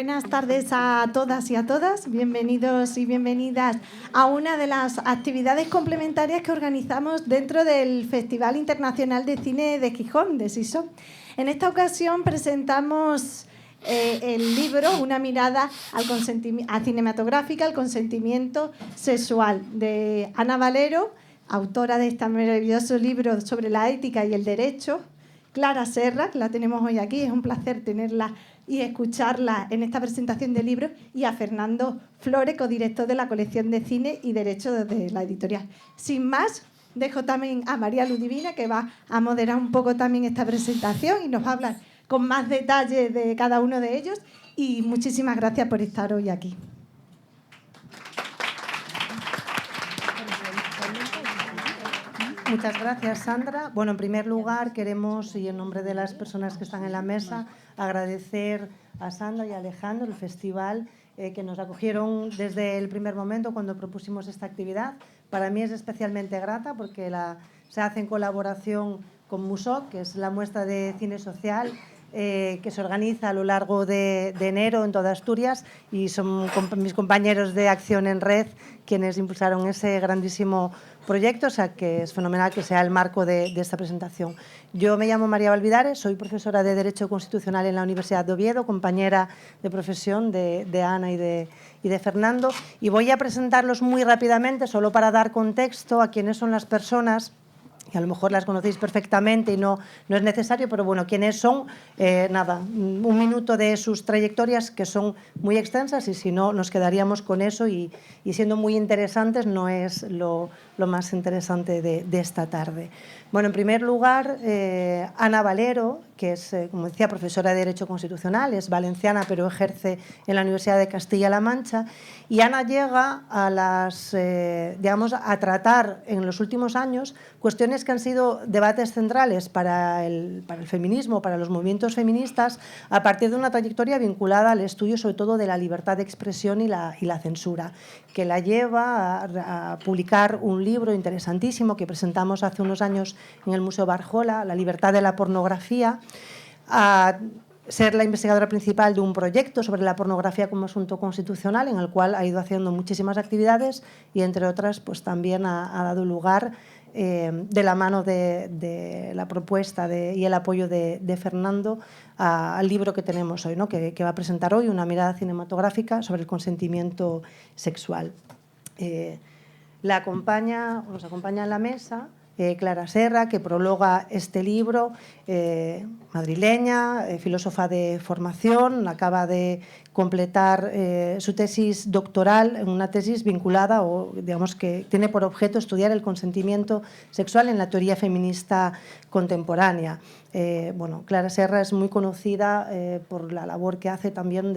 Buenas tardes a todas y a todas. Bienvenidos y bienvenidas a una de las actividades complementarias que organizamos dentro del Festival Internacional de Cine de Gijón, de SISO. En esta ocasión presentamos el libro Una mirada cinematográfica al consentimiento sexual, de Ana Valero, autora de este maravilloso libro sobre la ética y el derecho. Clara Serra, que la tenemos hoy aquí, es un placer tenerla y escucharla en esta presentación del libro, y a Fernando Flores, codirector de la colección de cine y derecho de la editorial. Sin más, dejo también a María Ludivina, que va a moderar un poco también esta presentación y nos va a hablar con más detalle de cada uno de ellos, y muchísimas gracias por estar hoy aquí. Muchas gracias, Sandra. Bueno, en primer lugar, queremos, y en nombre de las personas que están en la mesa, agradecer a Sandra y a Alejandro, el festival, que nos acogieron desde el primer momento cuando propusimos esta actividad. Para mí es especialmente grata porque se hace en colaboración con MUSOC, que es la muestra de cine social, que se organiza a lo largo de enero en toda Asturias, y son mis compañeros de Acción en Red quienes impulsaron ese grandísimo proyecto, o sea que es fenomenal que sea el marco de esta presentación. Yo me llamo María Valvidares, soy profesora de Derecho Constitucional en la Universidad de Oviedo, compañera de profesión de Ana y de Fernando, y voy a presentarlos muy rápidamente, solo para dar contexto a quiénes son las personas, que a lo mejor las conocéis perfectamente y no es necesario, pero bueno, quiénes son, nada, un minuto de sus trayectorias, que son muy extensas, y si no, nos quedaríamos con eso, y siendo muy interesantes, no es lo más interesante de esta tarde. Bueno, en primer lugar, Ana Valero, que es, como decía, profesora de Derecho Constitucional, es valenciana, pero ejerce en la Universidad de Castilla-La Mancha, y Ana llega a tratar en los últimos años cuestiones que han sido debates centrales para el feminismo, para los movimientos feministas, a partir de una trayectoria vinculada al estudio sobre todo de la libertad de expresión y la censura, que la lleva a publicar un libro interesantísimo que presentamos hace unos años en el Museo Barjola, La libertad de la pornografía, a ser la investigadora principal de un proyecto sobre la pornografía como asunto constitucional, en el cual ha ido haciendo muchísimas actividades, y entre otras pues también ha dado lugar, de la mano de la propuesta y el apoyo de Fernando, al libro que tenemos hoy, ¿no? que va a presentar hoy, Una mirada cinematográfica sobre el consentimiento sexual. Nos acompaña en la mesa Clara Serra, que prologa este libro, madrileña, filósofa de formación, acaba de completar su tesis doctoral, en una tesis vinculada, o digamos que tiene por objeto estudiar el consentimiento sexual en la teoría feminista contemporánea. Bueno, Clara Serra es muy conocida por la labor que hace también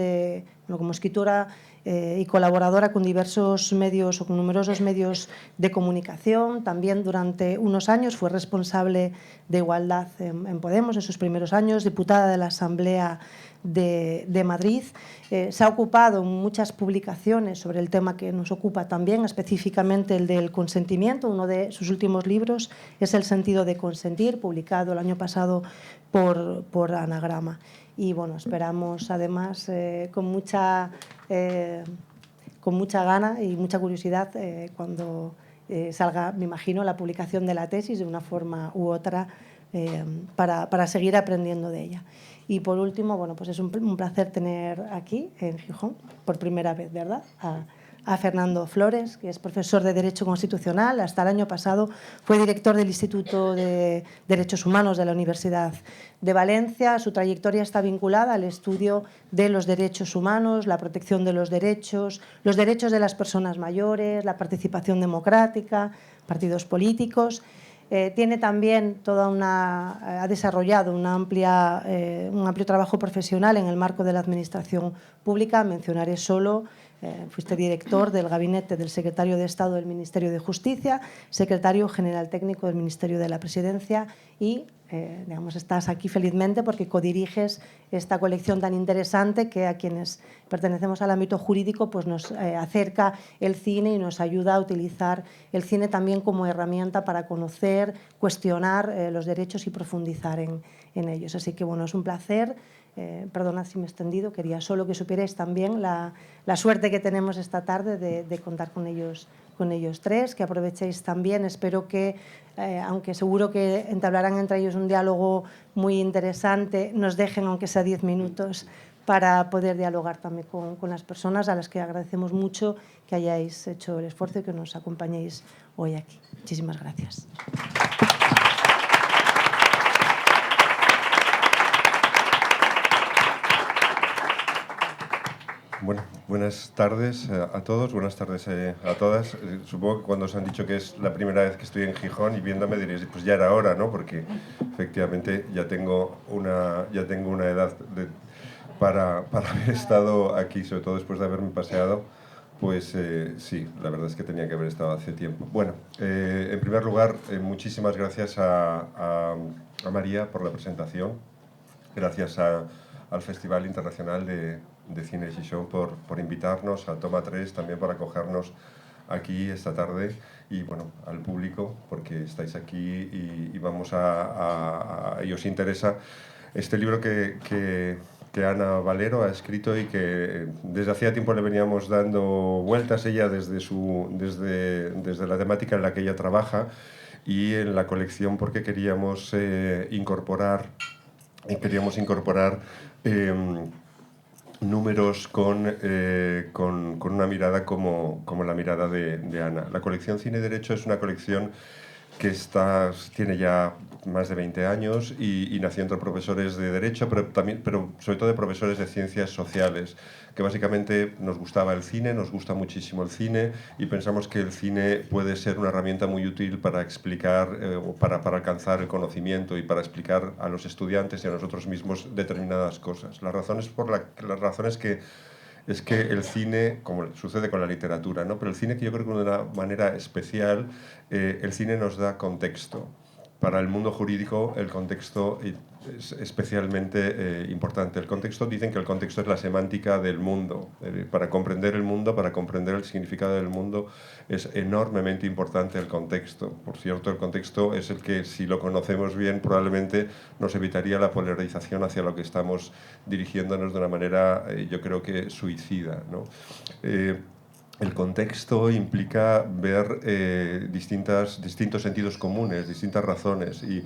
como escritora y colaboradora con diversos medios o con numerosos medios de comunicación. También durante unos años fue responsable de igualdad en Podemos, en sus primeros años, diputada de la Asamblea de Madrid. Se ha ocupado en muchas publicaciones sobre el tema que nos ocupa también, específicamente el del consentimiento. Uno de sus últimos libros es El sentido de consentir, publicado el año pasado por Anagrama. Y bueno, esperamos además con mucha gana y mucha curiosidad cuando salga, me imagino, la publicación de la tesis de una forma u otra, para seguir aprendiendo de ella. Y por último, bueno, pues es un placer tener aquí en Gijón, por primera vez, ¿verdad?, a Fernando Flores, que es profesor de Derecho Constitucional. Hasta el año pasado fue director del Instituto de Derechos Humanos de la Universidad de Valencia. Su trayectoria está vinculada al estudio de los derechos humanos, la protección de los derechos de las personas mayores, la participación democrática, partidos políticos. Tiene también ha desarrollado un amplio trabajo profesional en el marco de la administración pública. Mencionaré solo: fuiste director del gabinete del secretario de Estado del Ministerio de Justicia, secretario general técnico del Ministerio de la Presidencia y digamos, estás aquí felizmente porque codiriges esta colección tan interesante que a quienes pertenecemos al ámbito jurídico pues nos acerca el cine y nos ayuda a utilizar el cine también como herramienta para conocer, cuestionar los derechos y profundizar en ellos. Así que, bueno, es un placer. Perdonad si me he extendido, quería solo que supierais también la suerte que tenemos esta tarde de contar con ellos tres, que aprovechéis también. Espero que, aunque seguro que entablarán entre ellos un diálogo muy interesante, nos dejen, aunque sea 10 minutos, para poder dialogar también con las personas a las que agradecemos mucho que hayáis hecho el esfuerzo y que nos acompañéis hoy aquí. Muchísimas gracias. Bueno, buenas tardes a todos, buenas tardes a todas. Supongo que cuando os han dicho que es la primera vez que estoy en Gijón y viéndome diréis, pues ya era hora, ¿no? Porque efectivamente ya tengo una edad para haber estado aquí, sobre todo después de haberme paseado. Pues sí, la verdad es que tenía que haber estado hace tiempo. Bueno, en primer lugar, muchísimas gracias a María por la presentación. Gracias al Festival Internacional de Cine Gijón por invitarnos, a Toma 3 también por acogernos aquí esta tarde, y bueno, al público porque estáis aquí y vamos y os interesa este libro que Ana Valero ha escrito y que desde hacía tiempo le veníamos dando vueltas ella desde la temática en la que ella trabaja y en la colección, porque queríamos incorporar números con una mirada como la mirada de Ana. La colección Cine y Derecho es una colección que tiene ya más de 20 años y nació entre profesores de Derecho, pero sobre todo de profesores de Ciencias Sociales, que básicamente nos gustaba el cine, nos gusta muchísimo el cine y pensamos que el cine puede ser una herramienta muy útil para explicar, para alcanzar el conocimiento y para explicar a los estudiantes y a nosotros mismos determinadas cosas. Las razones es que el cine, como sucede con la literatura, ¿no? Pero el cine, que yo creo que de una manera especial, el cine nos da contexto. Para el mundo jurídico el contexto es especialmente importante. Dicen que el contexto es la semántica del mundo. Para comprender el mundo, para comprender el significado del mundo, es enormemente importante el contexto. Por cierto, el contexto es el que, si lo conocemos bien, probablemente nos evitaría la polarización hacia lo que estamos dirigiéndonos de una manera, yo creo que suicida, ¿no? El contexto implica ver distintos sentidos comunes, distintas razones, y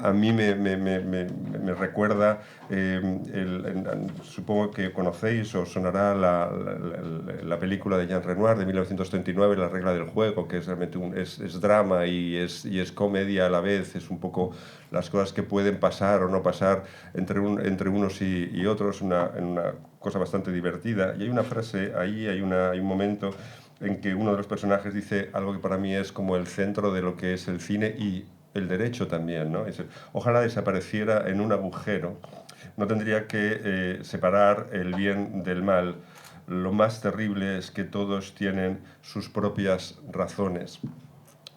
a mí me recuerda, supongo que conocéis o sonará la película de Jean Renoir de 1939, La regla del juego, que es realmente es drama y es comedia a la vez, es un poco las cosas que pueden pasar o no pasar entre unos y otros, una cosa bastante divertida. Y hay una frase ahí, hay un momento en que uno de los personajes dice algo que para mí es como el centro de lo que es el cine y el derecho también, ¿no? Ojalá desapareciera en un agujero. No tendría que separar el bien del mal. Lo más terrible es que todos tienen sus propias razones.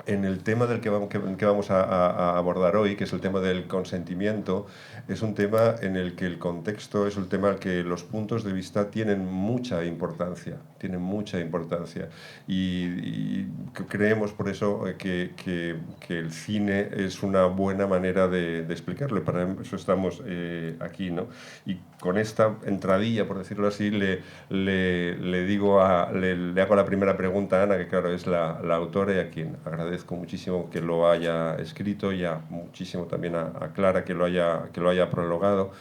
En el tema que vamos a abordar hoy, que es el tema del consentimiento, es un tema en el que el contexto es un tema en el que los puntos de vista tienen mucha importancia, y creemos por eso que el cine es una buena manera de explicarlo, y para eso estamos aquí, ¿no? Y con esta entradilla, por decirlo así, le hago la primera pregunta a Ana, que claro es la autora, y a quien agradezco muchísimo que lo haya escrito, y muchísimo también a Clara que lo haya prologado,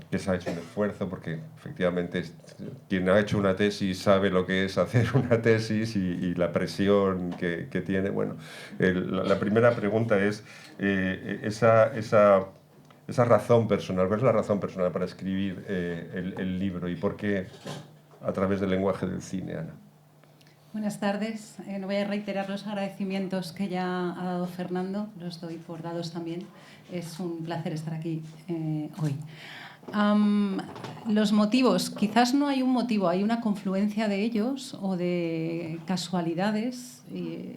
que se ha hecho un esfuerzo, porque efectivamente quien ha hecho una tesis sabe lo que es hacer una tesis y la presión que tiene. Bueno, la primera pregunta es esa razón personal. ¿Cuál es la razón personal para escribir el libro, y por qué a través del lenguaje del cine, Ana? Buenas tardes. No voy a reiterar los agradecimientos que ya ha dado Fernando, los doy por dados también. Es un placer estar aquí hoy. Los motivos, quizás no hay un motivo, hay una confluencia de ellos o de casualidades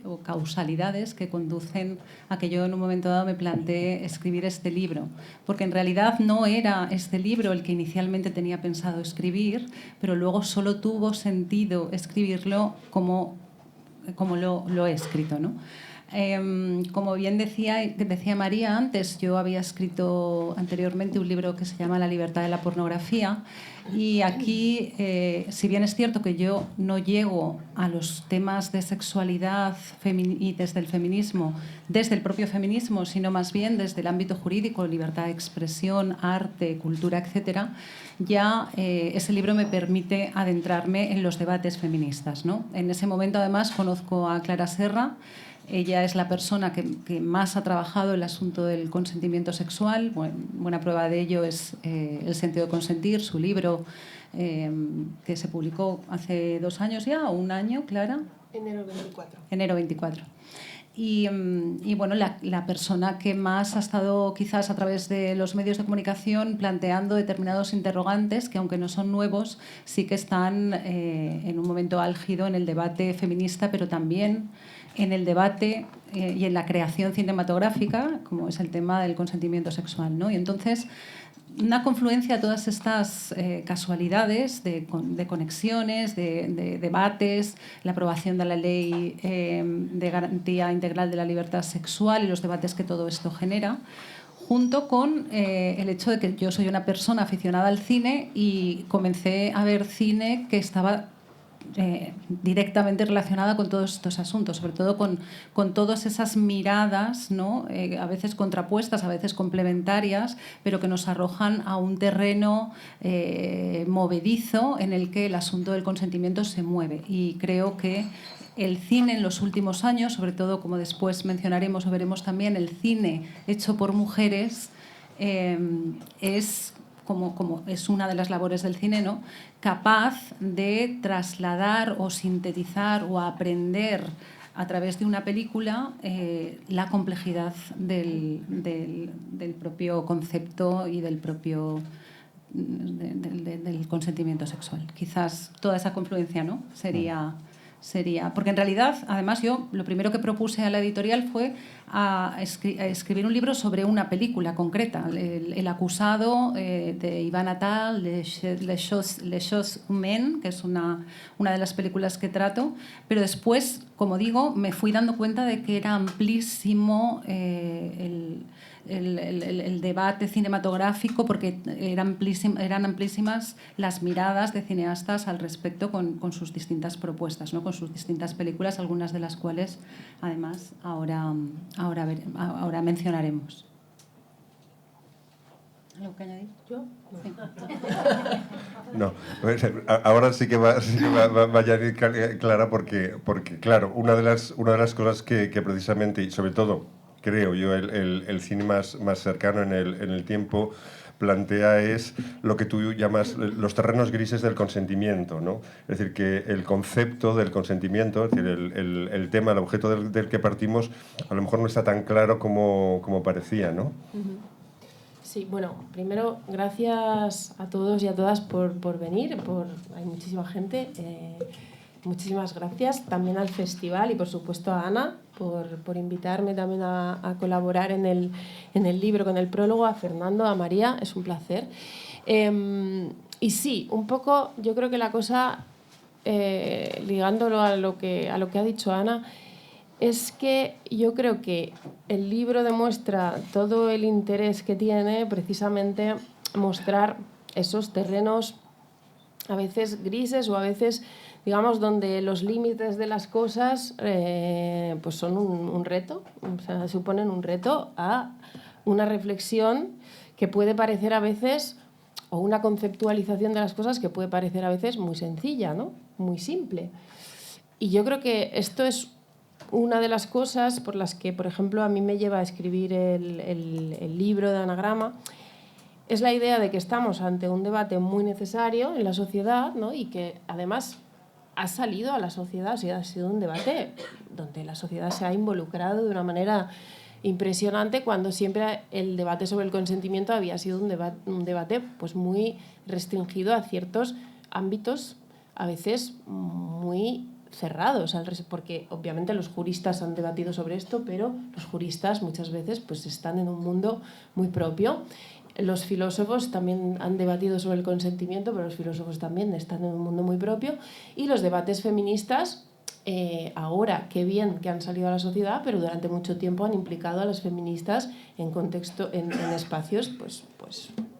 o causalidades que conducen a que yo en un momento dado me planteé escribir este libro. Porque en realidad no era este libro el que inicialmente tenía pensado escribir, pero luego solo tuvo sentido escribirlo como lo he escrito, ¿no? Como bien decía María antes, yo había escrito anteriormente un libro que se llama La libertad de la pornografía, y aquí, si bien es cierto que yo no llego a los temas de sexualidad y desde el feminismo, desde el propio feminismo, sino más bien desde el ámbito jurídico, libertad de expresión, arte, cultura, etcétera, ya ese libro me permite adentrarme en los debates feministas, ¿no? En ese momento, además, conozco a Clara Serra. Ella es la persona que más ha trabajado el asunto del consentimiento sexual. Buena prueba de ello es El sentido de consentir, su libro que se publicó hace 2 años ya, o 1 año, Clara. Enero 24. Enero 24. Y bueno, la persona que más ha estado quizás a través de los medios de comunicación planteando determinados interrogantes que, aunque no son nuevos, sí que están en un momento álgido en el debate feminista, pero también en el debate y en la creación cinematográfica, como es el tema del consentimiento sexual, ¿no? Y entonces, una confluencia de todas estas casualidades, de conexiones, de debates, la aprobación de la ley de garantía integral de la libertad sexual y los debates que todo esto genera, junto con el hecho de que yo soy una persona aficionada al cine y comencé a ver cine que estaba directamente relacionada con todos estos asuntos, sobre todo con todas esas miradas, ¿no? A veces contrapuestas, a veces complementarias, pero que nos arrojan a un terreno movedizo en el que el asunto del consentimiento se mueve. Y creo que el cine en los últimos años, sobre todo, como después mencionaremos o veremos también, el cine hecho por mujeres es... Como es una de las labores del cine, ¿no?, capaz de trasladar o sintetizar o aprender a través de una película la complejidad del propio concepto y del propio del consentimiento sexual. Quizás toda esa confluencia, ¿no?, sería porque en realidad, además, yo lo primero que propuse a la editorial fue a escribir un libro sobre una película concreta, El acusado, de Iván Attal, Les choses humaines, que es una de las películas que trato, pero después, como digo, me fui dando cuenta de que era amplísimo el debate cinematográfico, porque eran amplísimas las miradas de cineastas al respecto con sus distintas propuestas, ¿no?, con sus distintas películas, algunas de las cuales además ahora mencionaremos. ¿Algo que añadir? ¿Yo? Sí. No, ahora sí que va a añadir Clara, porque claro, una de las cosas que precisamente, y sobre todo creo yo, el cine más cercano en el tiempo plantea es lo que tú llamas los terrenos grises del consentimiento, ¿no? Es decir, que el concepto del consentimiento, es decir, el tema, el objeto del que partimos, a lo mejor no está tan claro como parecía, ¿no? Sí, bueno, primero, gracias a todos y a todas por venir, hay muchísima gente. Muchísimas gracias también al festival y, por supuesto, a Ana por invitarme también a colaborar en el libro con el prólogo, a Fernando, a María, es un placer. Y sí, un poco, yo creo que la cosa, ligándolo a lo que ha dicho Ana, es que yo creo que el libro demuestra todo el interés que tiene precisamente mostrar esos terrenos a veces grises o a veces, digamos, donde los límites de las cosas pues son un reto, o sea, suponen un reto a una reflexión que puede parecer a veces, o una conceptualización de las cosas que puede parecer a veces muy sencilla, ¿no?, muy simple. Y yo creo que esto es una de las cosas por las que, por ejemplo, a mí me lleva a escribir el libro de Anagrama, es la idea de que estamos ante un debate muy necesario en la sociedad, ¿no?, y que además ha salido a la sociedad, ha sido un debate donde la sociedad se ha involucrado de una manera impresionante cuando siempre el debate sobre el consentimiento había sido un debate pues muy restringido a ciertos ámbitos, a veces muy cerrados, porque obviamente los juristas han debatido sobre esto, pero los juristas muchas veces pues están en un mundo muy propio. Los filósofos también han debatido sobre el consentimiento, pero los filósofos también están en un mundo muy propio. Y los debates feministas, ahora qué bien que han salido a la sociedad, pero durante mucho tiempo han implicado a las feministas en espacios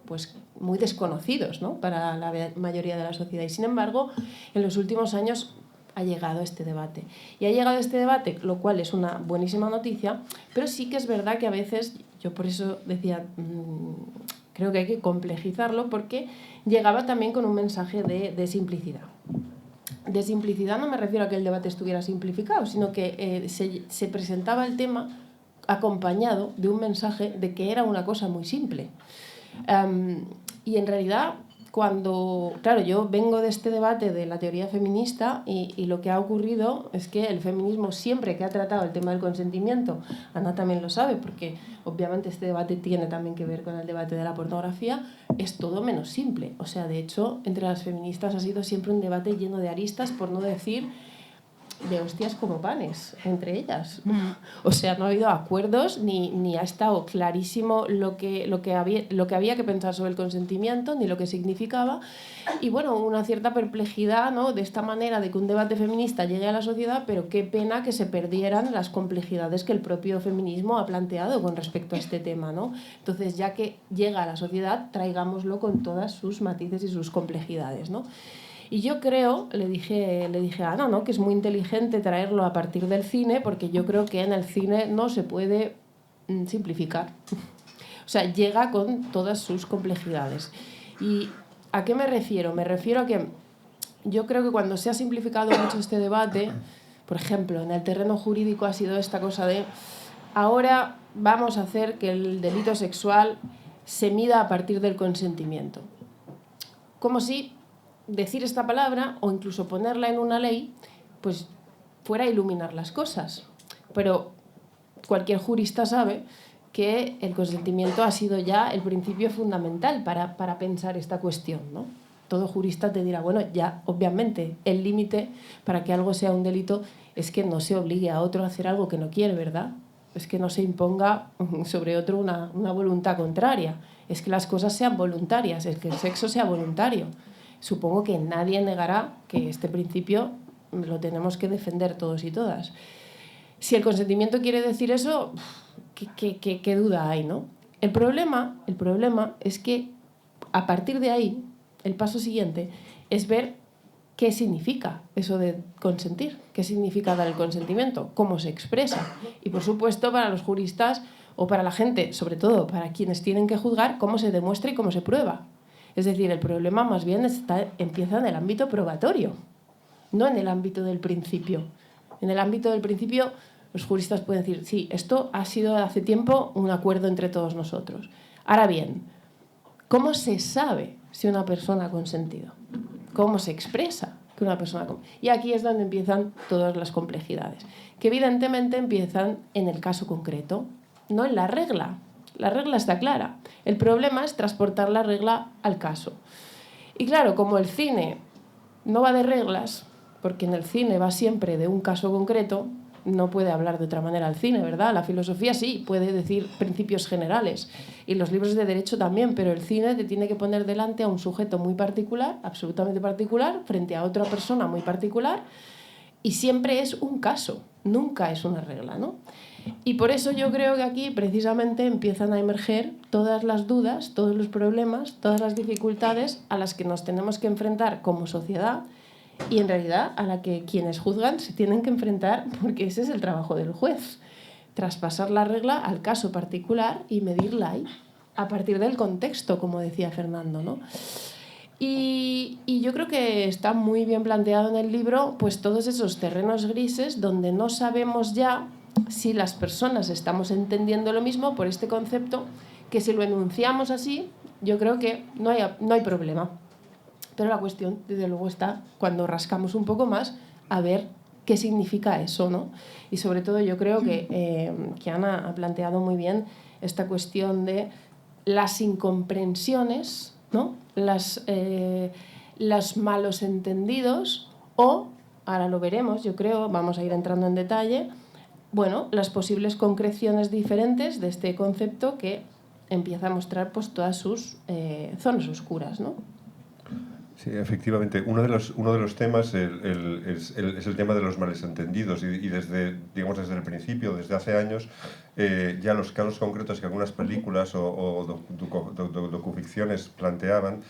pues muy desconocidos, ¿no?, para la mayoría de la sociedad. Y sin embargo, en los últimos años ha llegado este debate. Y ha llegado este debate, lo cual es una buenísima noticia, pero sí que es verdad que a veces, yo por eso decía, creo que hay que complejizarlo, porque llegaba también con un mensaje de simplicidad. De simplicidad no me refiero a que el debate estuviera simplificado, sino que se presentaba el tema acompañado de un mensaje de que era una cosa muy simple. Y en realidad, claro, yo vengo de este debate de la teoría feminista y lo que ha ocurrido es que el feminismo siempre que ha tratado el tema del consentimiento, Ana también lo sabe, porque obviamente este debate tiene también que ver con el debate de la pornografía, es todo menos simple. O sea, de hecho, entre las feministas ha sido siempre un debate lleno de aristas, por no decir de hostias como panes entre ellas. O sea, no ha habido acuerdos ni ha estado clarísimo lo que había que pensar sobre el consentimiento ni lo que significaba. Y bueno, una cierta perplejidad, ¿no?, de esta manera de que un debate feminista llegue a la sociedad, pero qué pena que se perdieran las complejidades que el propio feminismo ha planteado con respecto a este tema, ¿no? Entonces, ya que llega a la sociedad, traigámoslo con todas sus matices y sus complejidades, ¿no? Y yo creo, le dije a Ana, ¿no?, que es muy inteligente traerlo a partir del cine, porque yo creo que en el cine no se puede simplificar. O sea, llega con todas sus complejidades. ¿Y a qué me refiero? Me refiero a que yo creo que cuando se ha simplificado mucho este debate, por ejemplo, en el terreno jurídico ha sido esta cosa de ahora vamos a hacer que el delito sexual se mida a partir del consentimiento. Como si decir esta palabra o incluso ponerla en una ley pues fuera a iluminar las cosas, pero cualquier jurista sabe que el consentimiento ha sido ya el principio fundamental para pensar esta cuestión, ¿no? Todo jurista te dirá, bueno, ya obviamente el límite para que algo sea un delito es que no se obligue a otro a hacer algo que no quiere, ¿verdad? Es que no se imponga sobre otro una voluntad contraria, es que las cosas sean voluntarias, es que el sexo sea voluntario. Supongo que nadie negará que este principio lo tenemos que defender todos y todas. Si el consentimiento quiere decir eso, ¿qué duda hay, no? El problema es que a partir de ahí, el paso siguiente es ver qué significa eso de consentir, qué significa dar el consentimiento, cómo se expresa. Y por supuesto, para los juristas o para la gente, sobre todo para quienes tienen que juzgar, cómo se demuestra y cómo se prueba. Es decir, el problema más bien empieza en el ámbito probatorio, no en el ámbito del principio. En el ámbito del principio, los juristas pueden decir, sí, esto ha sido hace tiempo un acuerdo entre todos nosotros. Ahora bien, ¿cómo se sabe si una persona ha consentido? ¿Cómo se expresa que una persona ha consentido? Y aquí es donde empiezan todas las complejidades, que evidentemente empiezan en el caso concreto, no en la regla. La regla está clara. El problema es transportar la regla al caso. Y claro, como el cine no va de reglas, porque en el cine va siempre de un caso concreto, no puede hablar de otra manera el cine, ¿verdad? La filosofía sí, puede decir principios generales. Y los libros de derecho también, pero el cine te tiene que poner delante a un sujeto muy particular, absolutamente particular, frente a otra persona muy particular, y siempre es un caso, nunca es una regla, ¿no? Y por eso yo creo que aquí precisamente empiezan a emerger todas las dudas, todos los problemas, todas las dificultades a las que nos tenemos que enfrentar como sociedad y en realidad a la que quienes juzgan se tienen que enfrentar, porque ese es el trabajo del juez, traspasar la regla al caso particular y medirla ahí, a partir del contexto, como decía Fernando, ¿no? Y yo creo que está muy bien planteado en el libro pues todos esos terrenos grises donde no sabemos ya si las personas estamos entendiendo lo mismo por este concepto, que si lo enunciamos así, yo creo que no hay problema. Pero la cuestión, desde luego, está cuando rascamos un poco más a ver qué significa eso, ¿no? Y sobre todo yo creo que Ana ha planteado muy bien esta cuestión de las incomprensiones, ¿no? Los malos entendidos o, ahora lo veremos, yo creo, vamos a ir entrando en detalle, bueno, las posibles concreciones diferentes de este concepto que empieza a mostrar pues todas sus zonas oscuras, ¿no? Sí, efectivamente. Uno de los temas es el tema de los malentendidos y desde el principio, desde hace años, ya los casos concretos que algunas películas o docuficciones planteaban,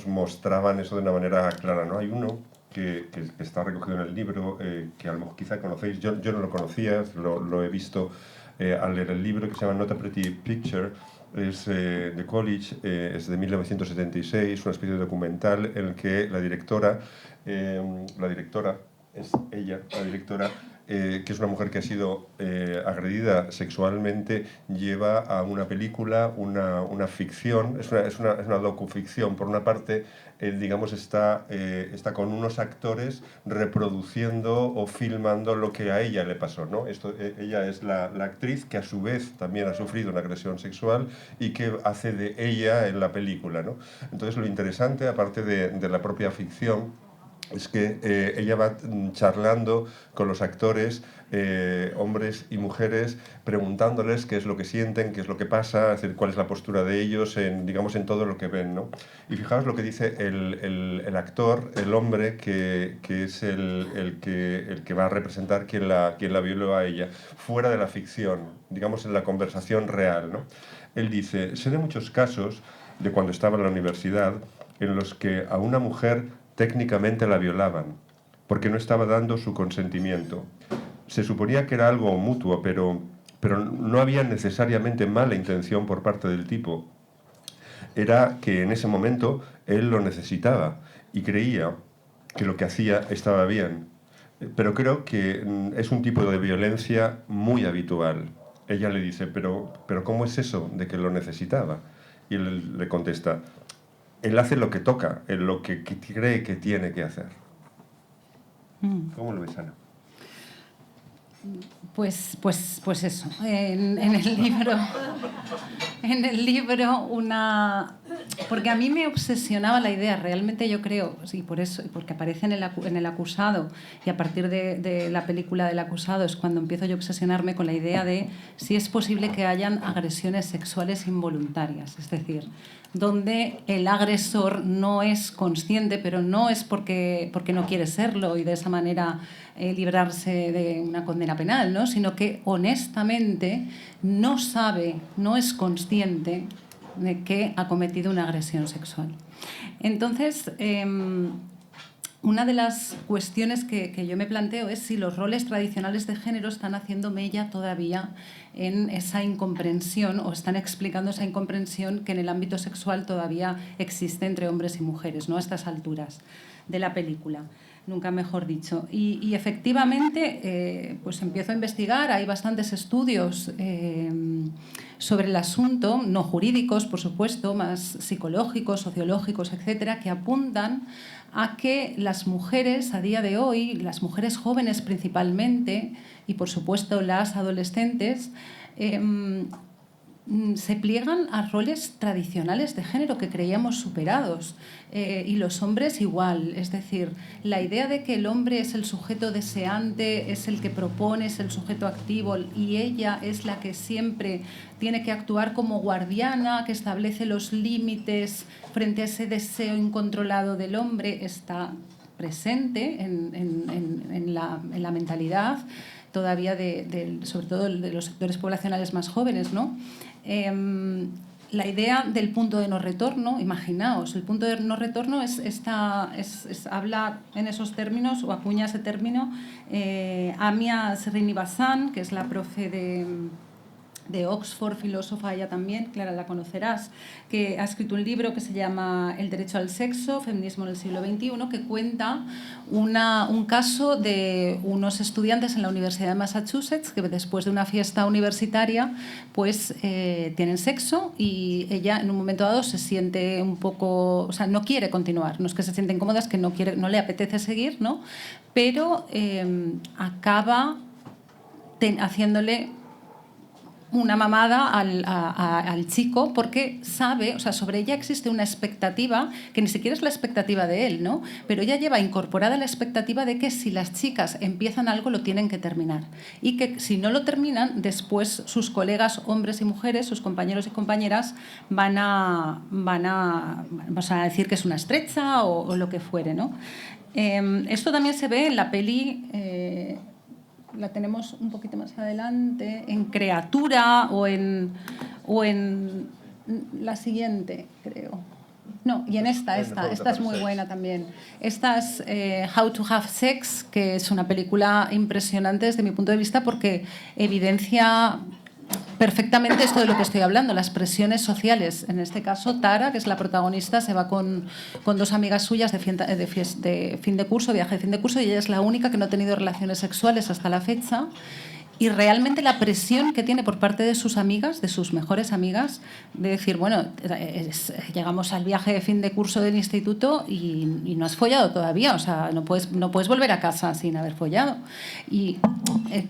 mostraban eso de una manera clara, ¿no? Hay uno que está recogido en el libro, que a lo mejor quizá conocéis, yo no lo conocía, lo he visto al leer el libro, que se llama Not a Pretty Picture. Es de College, es de 1976, una especie de documental en el que la directora es ella, que es una mujer que ha sido agredida sexualmente, lleva a una película, una ficción, es una docuficción. Por una parte, está con unos actores reproduciendo o filmando lo que a ella le pasó, ¿no? Ella es la actriz que a su vez también ha sufrido una agresión sexual y que hace de ella en la película, ¿no? Entonces lo interesante, aparte de la propia ficción, es que ella va charlando con los actores, hombres y mujeres, preguntándoles qué es lo que sienten, qué es lo que pasa, es decir, cuál es la postura de ellos en todo lo que ven, ¿no? Y fijaos lo que dice el actor, el hombre, que es el que va a representar quien la violó a ella, fuera de la ficción, en la conversación real, ¿no? Él dice: sé de muchos casos de cuando estaba en la universidad en los que a una mujer técnicamente la violaban, porque no estaba dando su consentimiento. Se suponía que era algo mutuo, pero no había necesariamente mala intención por parte del tipo. Era que en ese momento él lo necesitaba y creía que lo que hacía estaba bien. Pero creo que es un tipo de violencia muy habitual. Ella le dice: pero ¿cómo es eso de que lo necesitaba? Y él le contesta: él hace lo que toca, lo que cree que tiene que hacer. ¿Cómo lo ves, Ana? Pues eso. En el libro porque a mí me obsesionaba la idea, realmente yo creo, sí, por eso, porque aparece en el acusado, y a partir de la película del acusado es cuando empiezo yo a obsesionarme con la idea de si es posible que hayan agresiones sexuales involuntarias, es decir, donde el agresor no es consciente, pero no es porque no quiere serlo y de esa manera librarse de una condena penal, ¿no? Sino que honestamente no sabe, no es consciente de que ha cometido una agresión sexual. Entonces, una de las cuestiones que yo me planteo es si los roles tradicionales de género están haciendo mella todavía en esa incomprensión o están explicando esa incomprensión que en el ámbito sexual todavía existe entre hombres y mujeres, ¿no? A estas alturas de la película. Nunca mejor dicho. Y efectivamente, pues empiezo a investigar, hay bastantes estudios sobre el asunto, no jurídicos, por supuesto, más psicológicos, sociológicos, etcétera, que apuntan a que las mujeres a día de hoy, las mujeres jóvenes principalmente, y por supuesto las adolescentes, se pliegan a roles tradicionales de género que creíamos superados, y los hombres igual. Es decir, la idea de que el hombre es el sujeto deseante, es el que propone, es el sujeto activo, y ella es la que siempre tiene que actuar como guardiana, que establece los límites frente a ese deseo incontrolado del hombre, está presente en la mentalidad todavía sobre todo de los sectores poblacionales más jóvenes, ¿no? La idea del punto de no retorno, imaginaos, el punto de no retorno habla en esos términos, o acuña ese término, Amia Srinivasana, que es la profe de Oxford, filósofa ella también, Clara, la conocerás, que ha escrito un libro que se llama El derecho al sexo, feminismo en el siglo XXI, que cuenta un caso de unos estudiantes en la Universidad de Massachusetts que después de una fiesta universitaria pues tienen sexo y ella en un momento dado se siente un poco, o sea, no quiere continuar, no es que se siente incómoda, es que no le apetece seguir, ¿no? Pero acaba haciéndole una mamada al chico porque sabe, o sea, sobre ella existe una expectativa que ni siquiera es la expectativa de él, ¿no? Pero ella lleva incorporada la expectativa de que si las chicas empiezan algo lo tienen que terminar y que si no lo terminan después sus colegas hombres y mujeres, sus compañeros y compañeras van a decir que es una estrecha o lo que fuere, ¿no? Esto también se ve en la peli la tenemos un poquito más adelante, en Creatura o en la siguiente, creo. No, y en esta es muy buena también. Esta es How to Have Sex, que es una película impresionante desde mi punto de vista porque evidencia perfectamente esto de lo que estoy hablando, las presiones sociales. En este caso, Tara, que es la protagonista, se va con dos amigas suyas de fin de curso, viaje de fin de curso, y ella es la única que no ha tenido relaciones sexuales hasta la fecha. Y realmente la presión que tiene por parte de sus amigas, de sus mejores amigas, de decir, bueno, llegamos al viaje de fin de curso del instituto y no has follado todavía, o sea, no puedes volver a casa sin haber follado. Y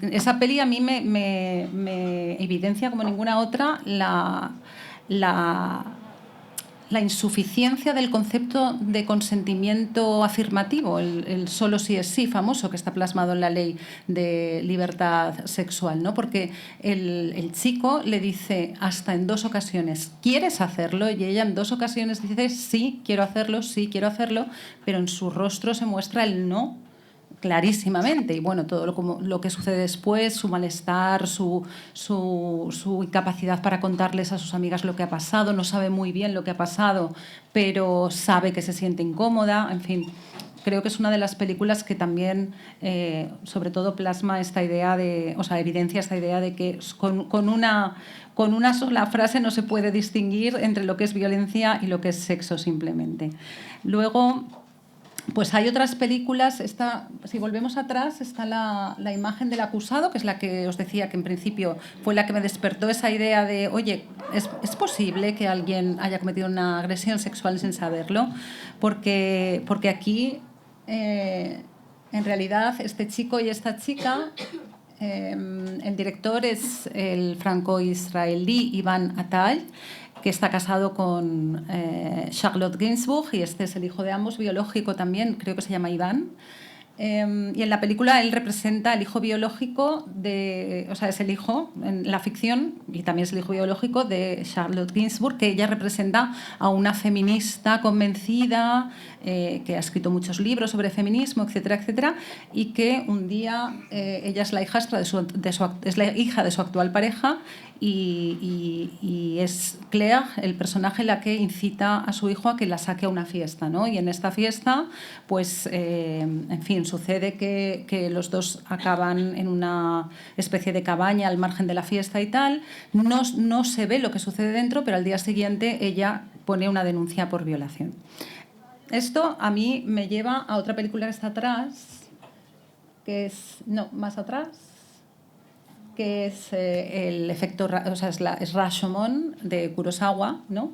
esa peli a mí me evidencia como ninguna otra la insuficiencia del concepto de consentimiento afirmativo, el solo sí es sí famoso que está plasmado en la ley de libertad sexual, ¿no? Porque el chico le dice hasta en 2 ocasiones, ¿quieres hacerlo? Y ella en 2 ocasiones dice, sí, quiero hacerlo, pero en su rostro se muestra el no clarísimamente. Y bueno, todo lo que sucede después, su malestar, su incapacidad para contarles a sus amigas lo que ha pasado, no sabe muy bien lo que ha pasado, pero sabe que se siente incómoda, en fin. Creo que es una de las películas que también, sobre todo, plasma esta idea evidencia esta idea de que con una sola frase no se puede distinguir entre lo que es violencia y lo que es sexo simplemente. Luego, pues hay otras películas, si volvemos atrás, está la imagen del acusado, que es la que os decía que en principio fue la que me despertó esa idea de, oye, ¿es posible que alguien haya cometido una agresión sexual sin saberlo? Porque aquí, en realidad, este chico y esta chica, el director es el franco-israelí Iván Attal, que está casado con Charlotte Gainsbourg, y este es el hijo de ambos, biológico también, creo que se llama Iván. Y en la película él representa el hijo biológico es el hijo en la ficción, y también es el hijo biológico de Charlotte Gainsbourg, que ella representa a una feminista convencida, que ha escrito muchos libros sobre feminismo, etcétera, etcétera, y que un día ella es la hijastra es la hija de su actual pareja, y es Claire, el personaje, la que incita a su hijo a que la saque a una fiesta, ¿no? Y en esta fiesta, pues, en fin, sucede que los dos acaban en una especie de cabaña al margen de la fiesta y tal. No se ve lo que sucede dentro, pero al día siguiente ella pone una denuncia por violación. Esto a mí me lleva a otra película que está atrás, que es... No, más atrás, que es el efecto, es Rashomon de Kurosawa, ¿no?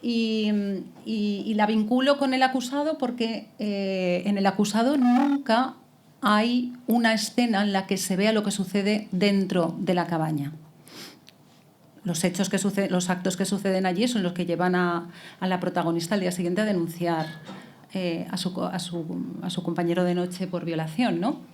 Y la vinculo con el acusado porque en el acusado nunca hay una escena en la que se vea lo que sucede dentro de la cabaña. Los actos que suceden allí son los que llevan a la protagonista al día siguiente a denunciar a su compañero de noche por violación, ¿no?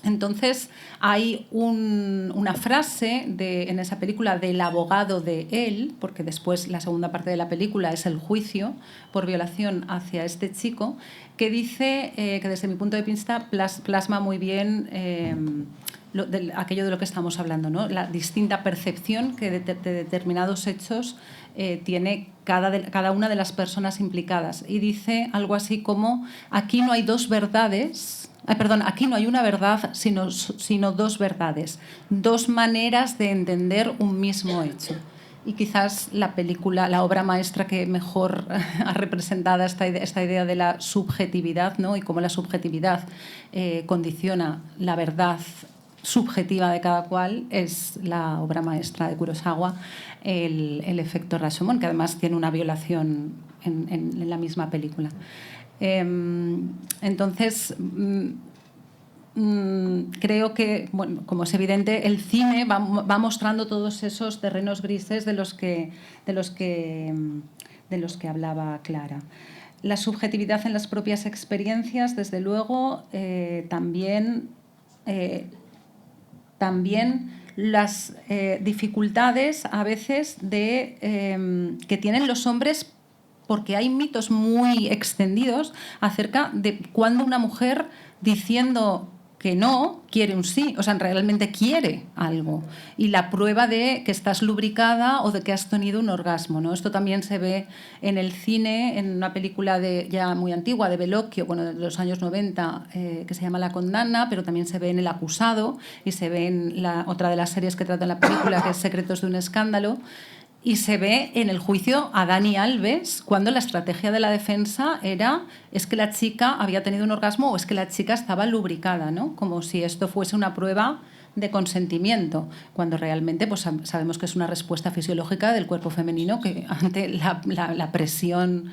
Entonces hay una frase en esa película del abogado de él, porque después la segunda parte de la película es el juicio por violación hacia este chico, que dice que desde mi punto de vista plasma muy bien aquello de lo que estamos hablando, ¿no? La distinta percepción que de determinados hechos tiene cada una de las personas implicadas. Y dice algo así como, aquí no hay 2 verdades, aquí no hay una verdad, sino dos verdades, dos maneras de entender un mismo hecho. Y quizás la película, la obra maestra que mejor ha representado esta idea de la subjetividad, ¿no? Y cómo la subjetividad condiciona la verdad subjetiva de cada cual, es la obra maestra de Kurosawa, el efecto Rashomon, que además tiene una violación en la misma película. Entonces, creo que, bueno, como es evidente, el cine va mostrando todos esos terrenos grises de los que hablaba Clara. La subjetividad en las propias experiencias, desde luego, también las dificultades a veces que tienen los hombres, porque hay mitos muy extendidos acerca de cuando una mujer, diciendo que no, quiere un sí, o sea, realmente quiere algo. Y la prueba de que estás lubricada o de que has tenido un orgasmo, ¿no? Esto también se ve en el cine, en una película ya muy antigua, de Bellocchio, bueno, de los años 90, que se llama La Condanna, pero también se ve en El Acusado y se ve en otra de las series que trata la película, que es Secretos de un escándalo. Y se ve en el juicio a Dani Alves, cuando la estrategia de la defensa es que la chica había tenido un orgasmo o es que la chica estaba lubricada, ¿no? Como si esto fuese una prueba de consentimiento, cuando realmente pues, sabemos que es una respuesta fisiológica del cuerpo femenino que ante la presión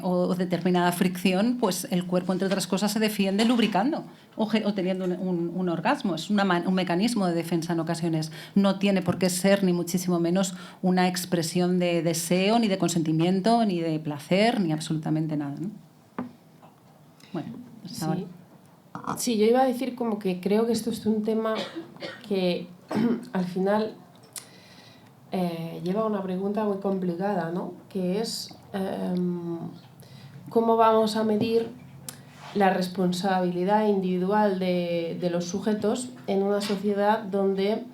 o determinada fricción, pues el cuerpo, entre otras cosas, se defiende lubricando o teniendo un orgasmo. Es un mecanismo de defensa en ocasiones. No tiene por qué ser ni muchísimo menos una expresión de deseo, ni de consentimiento, ni de placer, ni absolutamente nada, ¿no? Bueno, hasta ahora. Sí, yo iba a decir como que creo que esto es un tema que al final lleva a una pregunta muy complicada, ¿no? Que es cómo vamos a medir la responsabilidad individual de los sujetos en una sociedad donde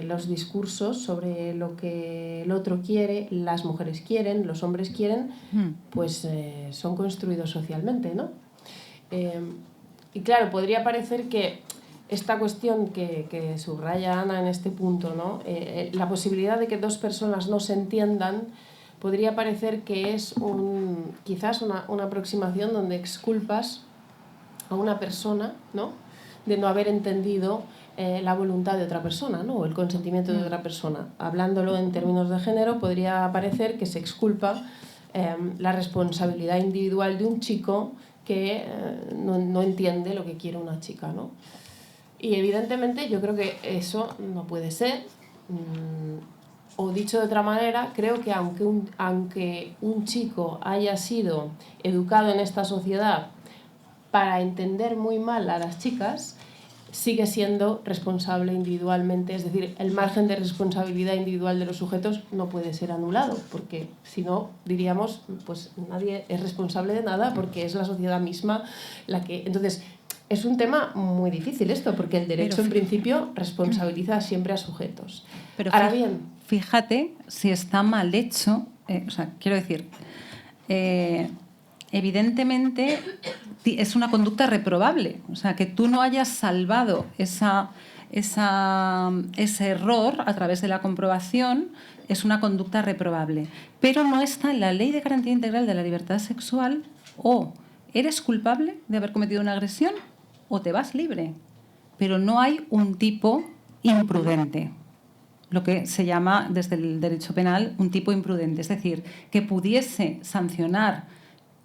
los discursos sobre lo que el otro quiere, las mujeres quieren, los hombres quieren, pues son construidos socialmente, ¿no? Y claro, podría parecer que esta cuestión que subraya Ana en este punto, ¿no? La posibilidad de que dos personas no se entiendan, podría parecer que es quizás una aproximación donde exculpas a una persona, ¿no? De no haber entendido la voluntad de otra persona, ¿no? O el consentimiento de otra persona. Hablándolo en términos de género, podría parecer que se exculpa la responsabilidad individual de un chico que no entiende lo que quiere una chica, ¿no? Y evidentemente yo creo que eso no puede ser. O dicho de otra manera, creo que aunque un chico haya sido educado en esta sociedad para entender muy mal a las chicas, sigue siendo responsable individualmente, es decir, el margen de responsabilidad individual de los sujetos no puede ser anulado, porque si no, diríamos, pues nadie es responsable de nada porque es la sociedad misma la que... Entonces, es un tema muy difícil esto, porque el derecho en principio responsabiliza siempre a sujetos. Pero ahora bien, fíjate si está mal hecho, o sea, quiero decir... evidentemente es una conducta reprobable, o sea, que tú no hayas salvado ese error a través de la comprobación es una conducta reprobable, pero no está en la Ley de Garantía Integral de la Libertad Sexual o eres culpable de haber cometido una agresión o te vas libre, pero no hay un tipo imprudente, lo que se llama desde el derecho penal un tipo imprudente, es decir, que pudiese sancionar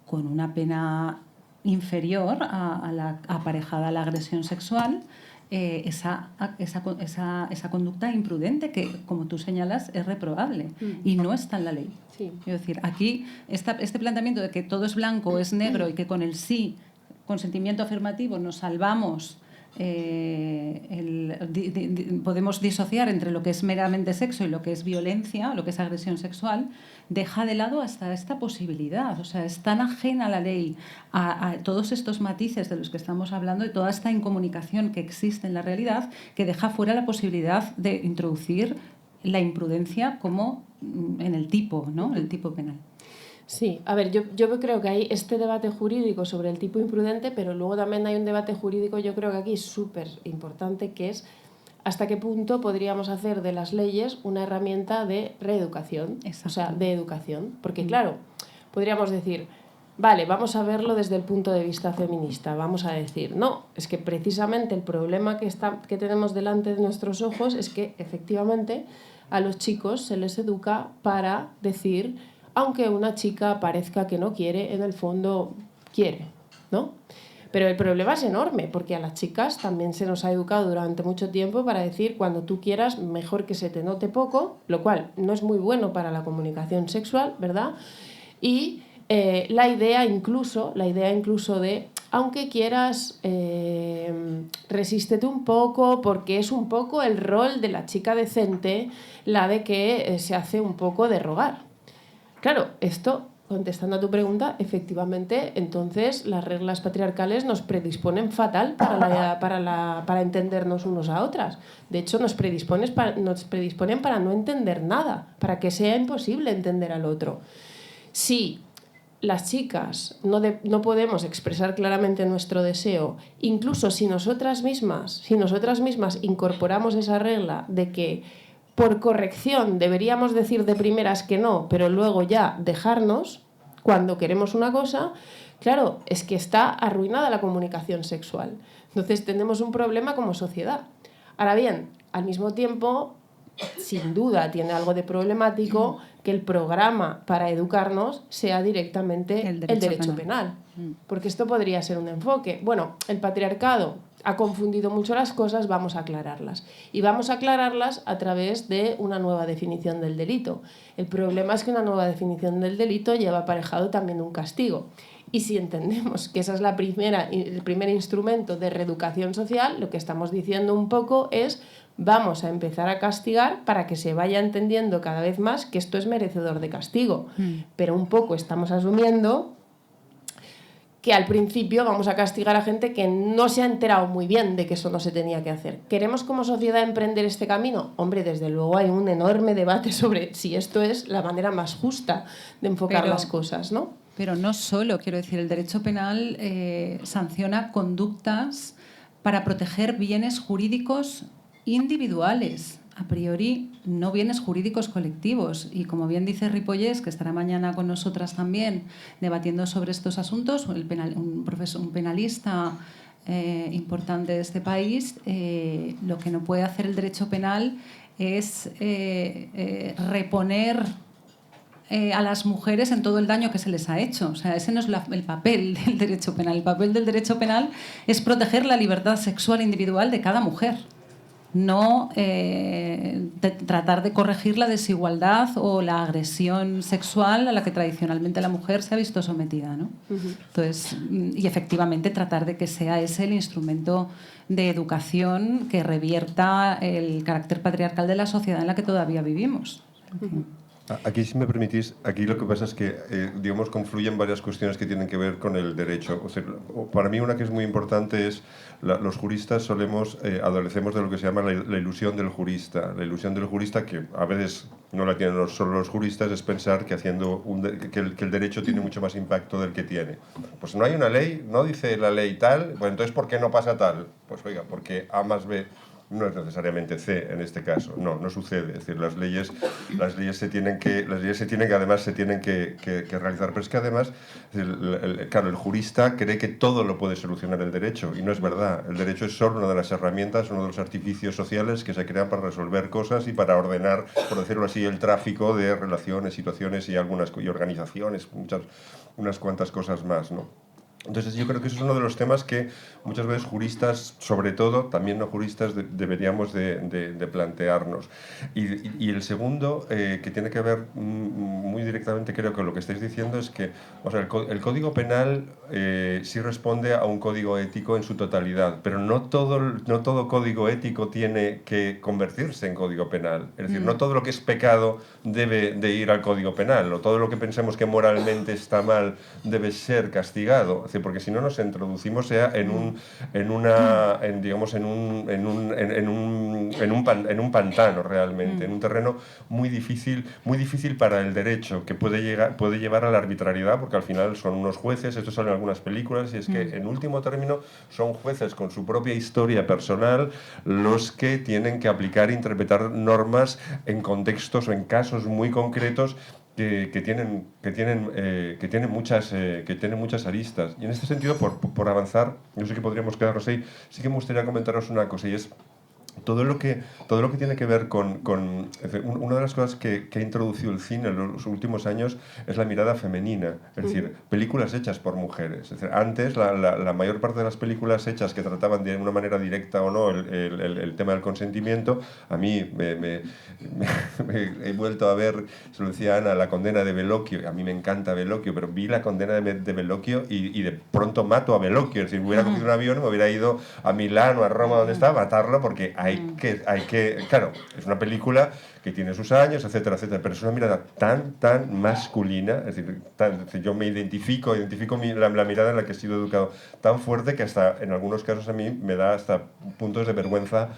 con una pena inferior a la aparejada a la agresión sexual, esa conducta imprudente que, como tú señalas, es reprobable y no está en la ley. Sí. Es decir, aquí este planteamiento de que todo es blanco o es negro y que con el sí, consentimiento afirmativo, nos salvamos, podemos disociar entre lo que es meramente sexo y lo que es violencia, lo que es agresión sexual, deja de lado hasta esta posibilidad. O sea, es tan ajena a la ley a todos estos matices de los que estamos hablando y toda esta incomunicación que existe en la realidad, que deja fuera la posibilidad de introducir la imprudencia como en el tipo, ¿no? El tipo penal. Sí, a ver, yo creo que hay este debate jurídico sobre el tipo imprudente, pero luego también hay un debate jurídico, yo creo que aquí es súper importante, que es hasta qué punto podríamos hacer de las leyes una herramienta de reeducación, o sea, de educación. Porque claro, podríamos decir, vale, vamos a verlo desde el punto de vista feminista, vamos a decir, no, es que precisamente el problema que tenemos delante de nuestros ojos es que efectivamente a los chicos se les educa para decir, aunque una chica parezca que no quiere, en el fondo quiere, ¿no? Pero el problema es enorme, porque a las chicas también se nos ha educado durante mucho tiempo para decir, cuando tú quieras, mejor que se te note poco, lo cual no es muy bueno para la comunicación sexual, ¿verdad? Y la idea incluso de, aunque quieras, resístete un poco, porque es un poco el rol de la chica decente, la de que se hace un poco de rogar. Claro, esto, contestando a tu pregunta, efectivamente, entonces las reglas patriarcales nos predisponen fatal para entendernos unos a otras. De hecho, nos predisponen para no entender nada, para que sea imposible entender al otro. Si las chicas no podemos expresar claramente nuestro deseo, incluso si nosotras mismas incorporamos esa regla de que por corrección deberíamos decir de primeras que no, pero luego ya dejarnos cuando queremos una cosa, claro, es que está arruinada la comunicación sexual. Entonces tenemos un problema como sociedad. Ahora bien, al mismo tiempo, sin duda tiene algo de problemático que el programa para educarnos sea directamente el derecho penal. Porque esto podría ser un enfoque. Bueno, el patriarcado ha confundido mucho las cosas, vamos a aclararlas. Y vamos a aclararlas a través de una nueva definición del delito. El problema es que una nueva definición del delito lleva aparejado también un castigo. Y si entendemos que esa es el primer instrumento de reeducación social, lo que estamos diciendo un poco es, vamos a empezar a castigar para que se vaya entendiendo cada vez más que esto es merecedor de castigo. Pero un poco estamos asumiendo que al principio vamos a castigar a gente que no se ha enterado muy bien de que eso no se tenía que hacer. ¿Queremos como sociedad emprender este camino? Hombre, desde luego hay un enorme debate sobre si esto es la manera más justa de enfocar las cosas, ¿no? Pero no solo, quiero decir, el derecho penal sanciona conductas para proteger bienes jurídicos individuales, a priori no bienes jurídicos colectivos. Y como bien dice Ripollés, que estará mañana con nosotras también debatiendo sobre estos asuntos, un penalista importante de este país, lo que no puede hacer el derecho penal es reponer a las mujeres en todo el daño que se les ha hecho. O sea, ese no es el papel del derecho penal. El papel del derecho penal es proteger la libertad sexual individual de cada mujer, no tratar de corregir la desigualdad o la agresión sexual a la que tradicionalmente la mujer se ha visto sometida, ¿no? Entonces, y efectivamente tratar de que sea ese el instrumento de educación que revierta el carácter patriarcal de la sociedad en la que todavía vivimos. Aquí, si me permitís, aquí lo que pasa es que, digamos, confluyen varias cuestiones que tienen que ver con el derecho. O sea, para mí una que es muy importante es, los juristas adolecemos de lo que se llama la ilusión del jurista. La ilusión del jurista, que a veces no la tienen solo los juristas, es pensar que que el derecho tiene mucho más impacto del que tiene. Pues no hay una ley, no dice la ley tal, pues entonces ¿por qué no pasa tal? Pues oiga, porque A más B no es necesariamente C en este caso, no sucede. Es decir, las leyes se tienen que además se tienen que realizar, pero es que además, claro, el jurista cree que todo lo puede solucionar el derecho, y no es verdad. El derecho es solo una de las herramientas, uno de los artificios sociales que se crean para resolver cosas y para ordenar, por decirlo así, el tráfico de relaciones, situaciones y organizaciones, unas cuantas cosas más, ¿no? Entonces yo creo que eso es uno de los temas que muchas veces juristas, sobre todo, también no juristas, deberíamos de plantearnos. Y el segundo, que tiene que ver muy directamente, creo que lo que estáis diciendo es que, o sea, el Código Penal sí responde a un código ético en su totalidad, pero no todo código ético tiene que convertirse en Código Penal. Es decir, no todo lo que es pecado debe de ir al Código Penal, o todo lo que pensemos que moralmente está mal debe ser castigado. Es decir, porque si no nos introducimos en un pantano realmente, en un terreno muy difícil para el derecho, que puede llevar a la arbitrariedad, porque al final son unos jueces, esto sale en algunas películas, y es que en último término son jueces con su propia historia personal los que tienen que aplicar e interpretar normas en contextos o en casos muy concretos que tienen muchas aristas. Y en este sentido, por avanzar, yo sé que podríamos quedarnos ahí, sí que me gustaría comentaros una cosa, y es todo lo que tiene que ver con una de las cosas que ha introducido el cine en los últimos años es la mirada femenina, es decir, películas hechas por mujeres. Es decir, antes la mayor parte de las películas hechas que trataban de una manera directa o no el tema del consentimiento, a mí me he vuelto a ver, se lo decía Ana, La condena de Bellocchio. A mí me encanta Bellocchio, pero vi La condena de Bellocchio y de pronto mato a Bellocchio. Es decir, hubiera cogido un avión y me hubiera ido a Milán o a Roma, donde estaba, a matarlo, porque hay que, claro, es una película que tiene sus años, etcétera, etcétera, pero es una mirada tan masculina, es decir, yo me identifico la mirada en la que he sido educado, tan fuerte que hasta en algunos casos a mí me da hasta puntos de vergüenza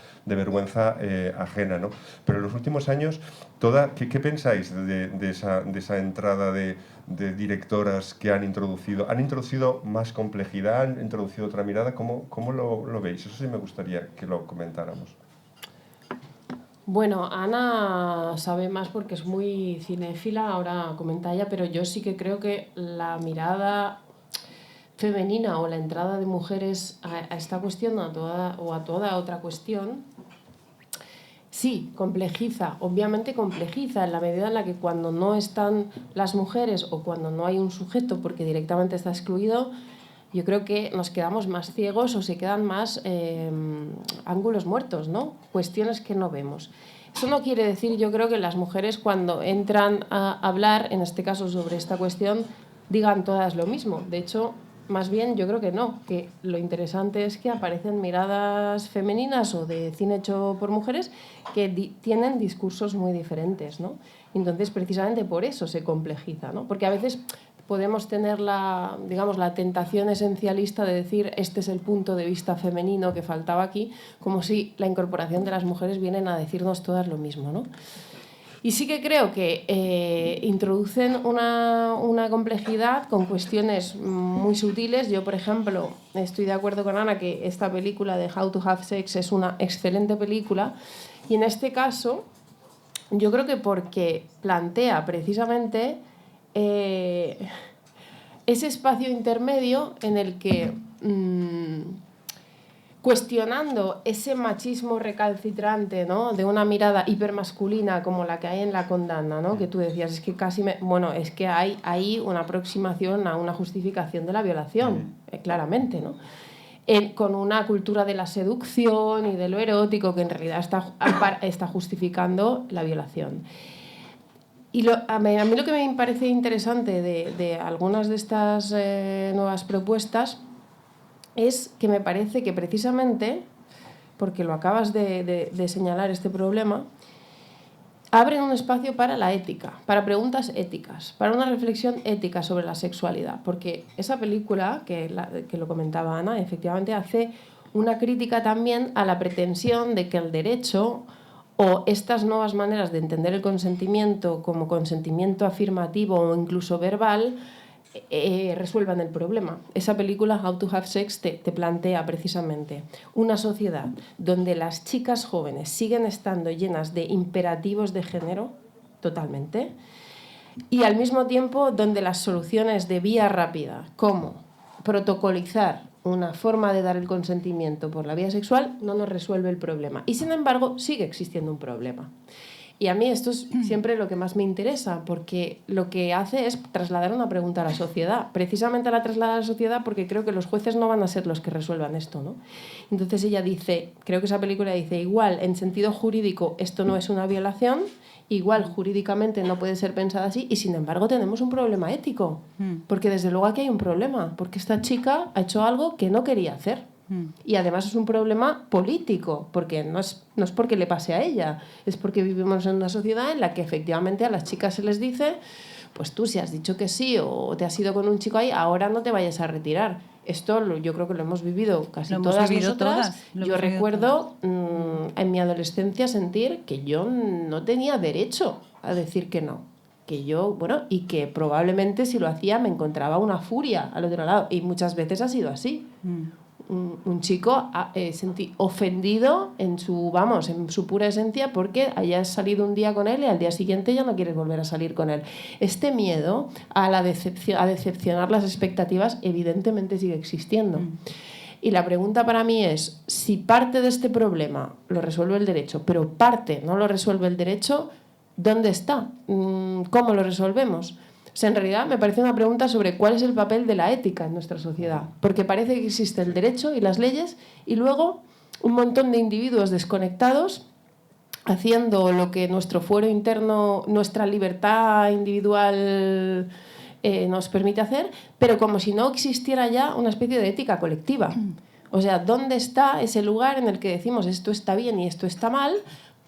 ajena, ¿no? Pero en los últimos años, ¿qué pensáis de esa entrada de directoras que han introducido más complejidad, han introducido otra mirada? ¿Cómo lo veis? Eso sí me gustaría que lo comentáramos. Bueno, Ana sabe más porque es muy cinéfila, ahora comenta ella, pero yo sí que creo que la mirada femenina o la entrada de mujeres a esta cuestión o a toda otra cuestión, sí, obviamente complejiza en la medida en la que cuando no están las mujeres o cuando no hay un sujeto porque directamente está excluido, yo creo que nos quedamos más ciegos o se quedan más ángulos muertos, ¿no? Cuestiones que no vemos. Eso no quiere decir, yo creo, que las mujeres cuando entran a hablar, en este caso sobre esta cuestión, digan todas lo mismo. De hecho, más bien yo creo que no, que lo interesante es que aparecen miradas femeninas o de cine hecho por mujeres que tienen discursos muy diferentes, ¿no? Entonces, precisamente por eso se complejiza, ¿no? Porque a veces podemos tener la tentación esencialista de decir este es el punto de vista femenino que faltaba aquí, como si la incorporación de las mujeres vienen a decirnos todas lo mismo, ¿no? Y sí que creo que introducen una complejidad con cuestiones muy sutiles. Yo, por ejemplo, estoy de acuerdo con Ana que esta película de How to Have Sex es una excelente película, y en este caso yo creo que porque plantea precisamente ese espacio intermedio en el que cuestionando ese machismo recalcitrante, ¿no?, de una mirada hipermasculina como la que hay en La condena, ¿no?, que tú decías, es que es que hay ahí una aproximación a una justificación de la violación, claramente, ¿no? Con una cultura de la seducción y de lo erótico que en realidad está justificando la violación. Y a mí lo que me parece interesante de algunas de estas nuevas propuestas es que me parece que precisamente, porque lo acabas de señalar este problema, abren un espacio para la ética, para preguntas éticas, para una reflexión ética sobre la sexualidad. Porque esa película, que lo comentaba Ana, efectivamente hace una crítica también a la pretensión de que el derecho o estas nuevas maneras de entender el consentimiento como consentimiento afirmativo o incluso verbal resuelvan el problema. Esa película, How to Have Sex, te plantea precisamente una sociedad donde las chicas jóvenes siguen estando llenas de imperativos de género, totalmente, y al mismo tiempo donde las soluciones de vía rápida, como protocolizar una forma de dar el consentimiento por la vía sexual, no nos resuelve el problema. Y sin embargo, sigue existiendo un problema. Y a mí esto es siempre lo que más me interesa, porque lo que hace es trasladar una pregunta a la sociedad. Precisamente la traslada a la sociedad porque creo que los jueces no van a ser los que resuelvan esto, ¿no? Entonces ella dice, creo que esa película dice, igual en sentido jurídico esto no es una violación, igual jurídicamente no puede ser pensada así, y sin embargo tenemos un problema ético, porque desde luego aquí hay un problema, porque esta chica ha hecho algo que no quería hacer. Y además es un problema político, porque no es porque le pase a ella, es porque vivimos en una sociedad en la que efectivamente a las chicas se les dice, pues tú si has dicho que sí o te has ido con un chico ahí, ahora no te vayas a retirar. Esto yo creo que lo hemos vivido casi todas nosotras. Yo recuerdo en mi adolescencia sentir que yo no tenía derecho a decir que no. Que yo, bueno, y que probablemente si lo hacía me encontraba una furia al otro lado. Y muchas veces ha sido así. Un chico sentí ofendido en su pura esencia porque hayas salido un día con él y al día siguiente ya no quieres volver a salir con él. Este miedo a decepcionar las expectativas evidentemente sigue existiendo. Y la pregunta para mí es, si parte de este problema lo resuelve el derecho, pero parte no lo resuelve el derecho, ¿dónde está? ¿Cómo lo resolvemos? O sea, en realidad me parece una pregunta sobre cuál es el papel de la ética en nuestra sociedad, porque parece que existe el derecho y las leyes y luego un montón de individuos desconectados haciendo lo que nuestro fuero interno, nuestra libertad individual nos permite hacer, pero como si no existiera ya una especie de ética colectiva. O sea, ¿dónde está ese lugar en el que decimos esto está bien y esto está mal?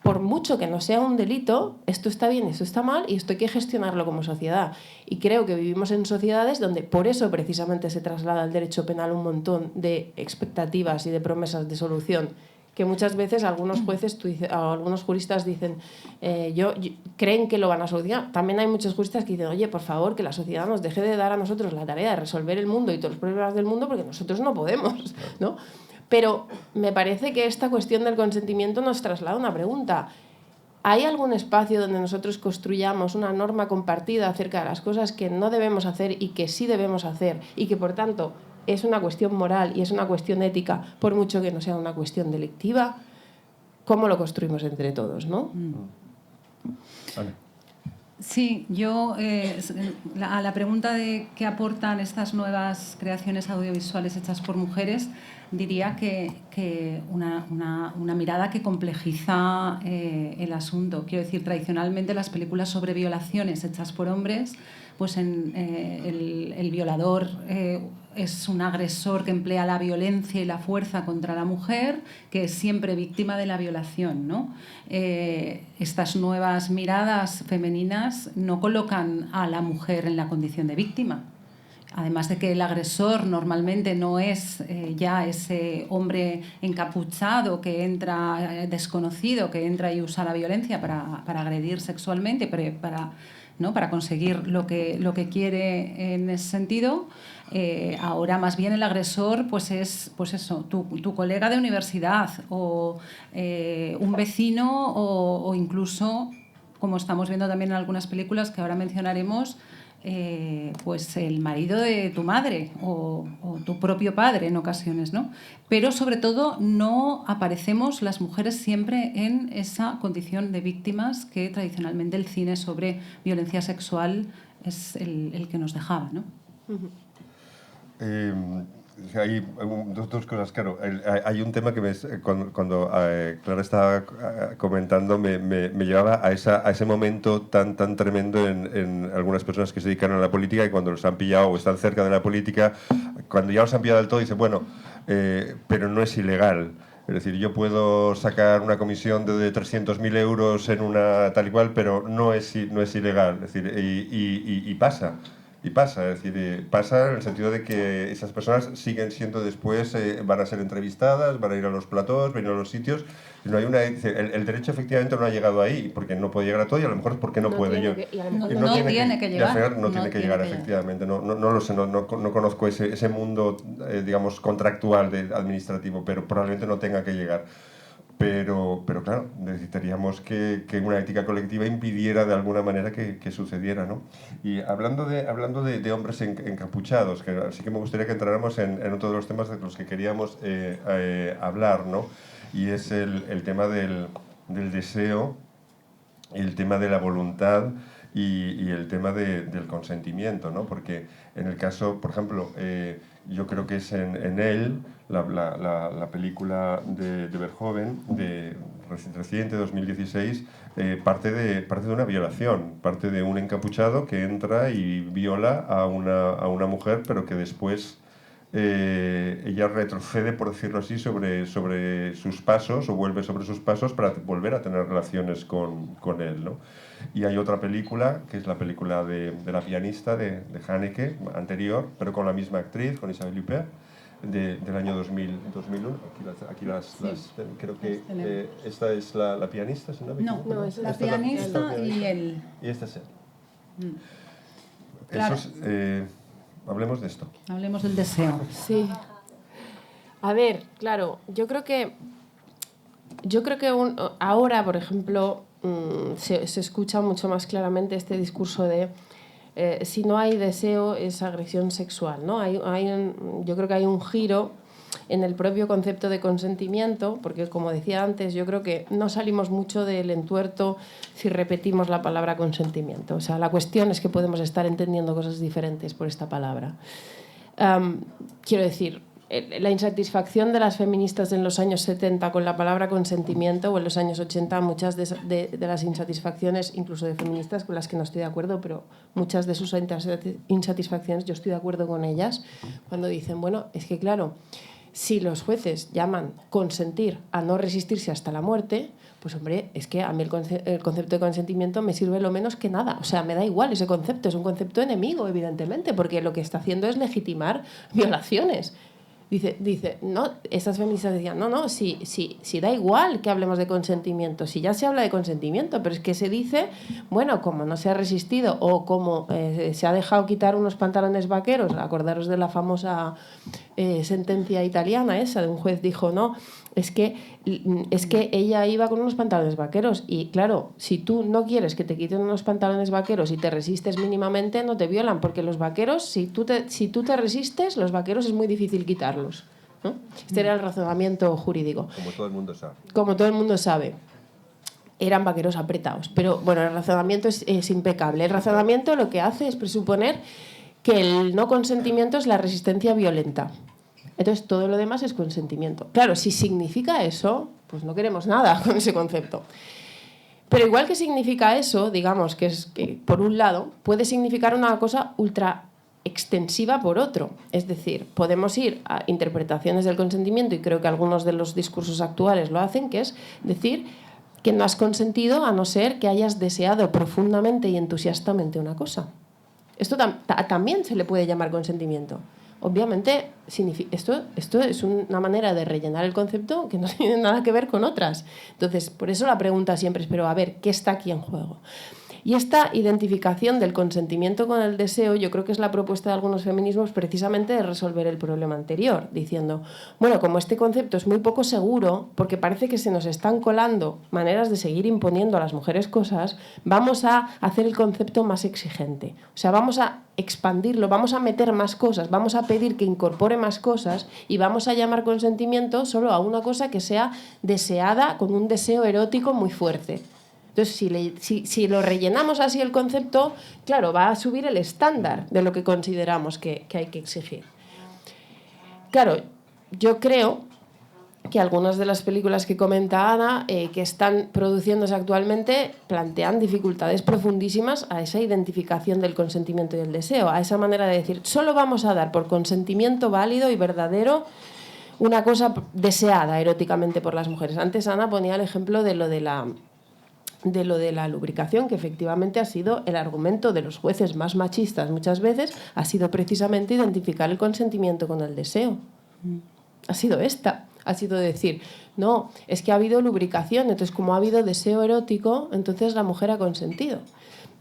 Por mucho que no sea un delito, esto está bien, esto está mal y esto hay que gestionarlo como sociedad. Y creo que vivimos en sociedades donde por eso precisamente se traslada al derecho penal un montón de expectativas y de promesas de solución, que muchas veces algunos jueces, algunos juristas dicen, creen que lo van a solucionar. También hay muchos juristas que dicen, oye, por favor, que la sociedad nos deje de dar a nosotros la tarea de resolver el mundo y todos los problemas del mundo porque nosotros no podemos, ¿no? Pero me parece que esta cuestión del consentimiento nos traslada una pregunta. ¿Hay algún espacio donde nosotros construyamos una norma compartida acerca de las cosas que no debemos hacer y que sí debemos hacer y que, por tanto, es una cuestión moral y es una cuestión ética, por mucho que no sea una cuestión delictiva? ¿Cómo lo construimos entre todos, no? Vale. Sí, yo a la pregunta de qué aportan estas nuevas creaciones audiovisuales hechas por mujeres, diría que una mirada que complejiza el asunto. Quiero decir, tradicionalmente las películas sobre violaciones hechas por hombres, pues el violador es un agresor que emplea la violencia y la fuerza contra la mujer, que es siempre víctima de la violación, ¿no? Estas nuevas miradas femeninas no colocan a la mujer en la condición de víctima. Además de que el agresor normalmente no es ya ese hombre encapuchado que entra, desconocido, que entra y usa la violencia para agredir sexualmente, para conseguir lo que quiere en ese sentido. Ahora más bien el agresor pues es eso, tu colega de universidad o un vecino o incluso, como estamos viendo también en algunas películas que ahora mencionaremos, pues el marido de tu madre o tu propio padre en ocasiones, ¿no? Pero sobre todo no aparecemos las mujeres siempre en esa condición de víctimas que tradicionalmente el cine sobre violencia sexual es el que nos dejaba, ¿no? Hay dos cosas, claro. Hay un tema que cuando Clara estaba comentando me llevaba a ese momento tan tremendo en algunas personas que se dedican a la política y cuando los han pillado o están cerca de la política, cuando ya los han pillado del todo, dicen, bueno, pero no es ilegal. Es decir, yo puedo sacar una comisión de 300.000 euros en una tal y cual, pero no es ilegal. Es decir, y pasa. Y pasa, es decir, pasa en el sentido de que esas personas siguen siendo después, van a ser entrevistadas, van a ir a los platós, van a ir a los sitios. No hay el derecho efectivamente no ha llegado ahí, porque no puede llegar a todo y a lo mejor es porque no puede. No tiene que llegar. No tiene que llegar, efectivamente. No lo sé, no conozco ese mundo, digamos, contractual, administrativo, pero probablemente no tenga que llegar. Pero claro, necesitaríamos que una ética colectiva impidiera de alguna manera que sucediera, ¿no? Y hablando de hombres encapuchados, que sí que me gustaría que entráramos en otro de los temas de los que queríamos hablar, ¿no? Y es el tema del deseo, el tema de la voluntad y el tema del consentimiento, ¿no? Porque en el caso, por ejemplo, yo creo que es en él, la película de Verhoeven, reciente, 2016, parte de una violación, parte de un encapuchado que entra y viola a una mujer, pero que después ella retrocede, por decirlo así, sobre sus pasos, o vuelve sobre sus pasos para volver a tener relaciones con él, ¿no? Y hay otra película, que es la película de la pianista de Haneke, anterior, pero con la misma actriz, con Isabelle Huppert, del año 2001. Creo que esta es la pianista, ¿no? No, es la pianista y él. Y esta es él. Claro. Hablemos de esto. Hablemos del deseo. Sí. A ver, claro, yo creo que ahora, por ejemplo, se escucha mucho más claramente este discurso de si no hay deseo es agresión sexual, ¿no? Yo creo que hay un giro en el propio concepto de consentimiento, porque como decía antes, yo creo que no salimos mucho del entuerto si repetimos la palabra consentimiento. O sea, la cuestión es que podemos estar entendiendo cosas diferentes por esta palabra. Quiero decir, la insatisfacción de las feministas en los años 70 con la palabra consentimiento, o en los años 80, muchas de las insatisfacciones, incluso de feministas con las que no estoy de acuerdo, pero muchas de sus insatisfacciones yo estoy de acuerdo con ellas, cuando dicen, bueno, es que claro, si los jueces llaman consentir a no resistirse hasta la muerte, pues hombre, es que a mí el concepto de consentimiento me sirve lo menos que nada. O sea, me da igual ese concepto, es un concepto enemigo, evidentemente, porque lo que está haciendo es legitimar violaciones. Dice, no, estas feministas decían, no, si da igual que hablemos de consentimiento, si ya se habla de consentimiento, pero es que se dice, bueno, como no se ha resistido o como se ha dejado quitar unos pantalones vaqueros, acordaros de la famosa sentencia italiana esa, de un juez dijo, no, es que ella iba con unos pantalones vaqueros y claro, si tú no quieres que te quiten unos pantalones vaqueros y te resistes mínimamente, no te violan, porque los vaqueros, si tú te resistes, los vaqueros es muy difícil quitarlos, ¿no? Este era el razonamiento jurídico. Como todo el mundo sabe. Como todo el mundo sabe. Eran vaqueros apretados. Pero bueno, el razonamiento es impecable. El razonamiento lo que hace es presuponer que el no consentimiento es la resistencia violenta. Entonces, todo lo demás es consentimiento. Claro, si significa eso, pues no queremos nada con ese concepto. Pero igual que significa eso, digamos que es que, por un lado, puede significar una cosa ultra extensiva por otro. Es decir, podemos ir a interpretaciones del consentimiento, y creo que algunos de los discursos actuales lo hacen, que es decir que no has consentido a no ser que hayas deseado profundamente y entusiastamente una cosa. Esto también se le puede llamar consentimiento. Obviamente, esto es una manera de rellenar el concepto que no tiene nada que ver con otras. Entonces, por eso la pregunta siempre es, pero a ver, ¿qué está aquí en juego? Y esta identificación del consentimiento con el deseo, yo creo que es la propuesta de algunos feminismos precisamente de resolver el problema anterior, diciendo, bueno, como este concepto es muy poco seguro, porque parece que se nos están colando maneras de seguir imponiendo a las mujeres cosas, vamos a hacer el concepto más exigente. O sea, vamos a expandirlo, vamos a meter más cosas, vamos a pedir que incorpore más cosas y vamos a llamar consentimiento solo a una cosa que sea deseada con un deseo erótico muy fuerte. Entonces, si lo rellenamos así el concepto, claro, va a subir el estándar de lo que consideramos que hay que exigir. Claro, yo creo que algunas de las películas que comenta Ana, que están produciéndose actualmente, plantean dificultades profundísimas a esa identificación del consentimiento y el deseo, a esa manera de decir, solo vamos a dar por consentimiento válido y verdadero una cosa deseada eróticamente por las mujeres. Antes Ana ponía el ejemplo de lo de la lubricación, que efectivamente ha sido el argumento de los jueces más machistas muchas veces, ha sido precisamente identificar el consentimiento con el deseo. Ha sido decir, no, es que ha habido lubricación, entonces como ha habido deseo erótico, entonces la mujer ha consentido.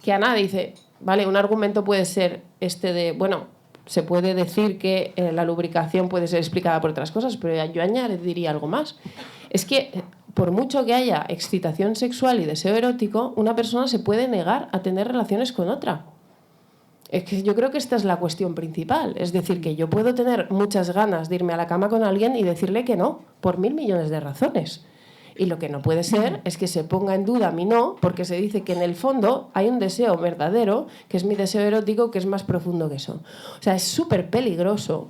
Que Ana dice, vale, un argumento puede ser este de, bueno, se puede decir que la lubricación puede ser explicada por otras cosas, pero yo añadiría algo más. Es que por mucho que haya excitación sexual y deseo erótico, una persona se puede negar a tener relaciones con otra. Es que yo creo que esta es la cuestión principal. Es decir, que yo puedo tener muchas ganas de irme a la cama con alguien y decirle que no, por 1000 millones de razones. Y lo que no puede ser es que se ponga en duda mi no, porque se dice que en el fondo hay un deseo verdadero, que es mi deseo erótico, que es más profundo que eso. O sea, es súper peligroso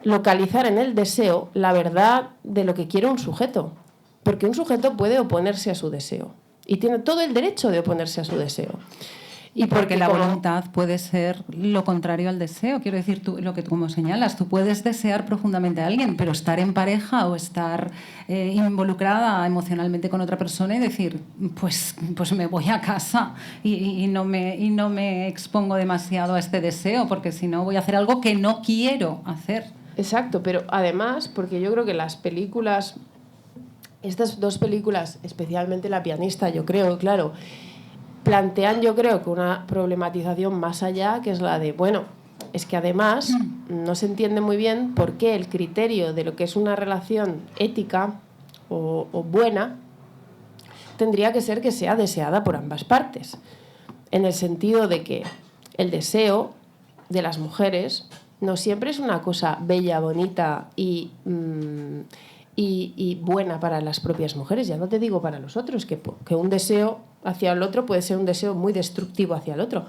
localizar en el deseo la verdad de lo que quiere un sujeto. Porque un sujeto puede oponerse a su deseo y tiene todo el derecho de oponerse a su deseo. Y porque la voluntad puede ser lo contrario al deseo. Quiero decir, tú, lo que tú como señalas, tú puedes desear profundamente a alguien, pero estar en pareja o estar involucrada emocionalmente con otra persona y decir, pues me voy a casa y no me expongo demasiado a este deseo, porque si no voy a hacer algo que no quiero hacer. Exacto, pero además, porque yo creo que las películas, estas dos películas, especialmente La pianista, yo creo, claro, plantean, yo creo, que una problematización más allá, que es la de, bueno, es que además no se entiende muy bien por qué el criterio de lo que es una relación ética o buena tendría que ser que sea deseada por ambas partes, en el sentido de que el deseo de las mujeres no siempre es una cosa bella, bonita y buena para las propias mujeres. Ya no te digo para los otros, que un deseo hacia el otro puede ser un deseo muy destructivo hacia el otro.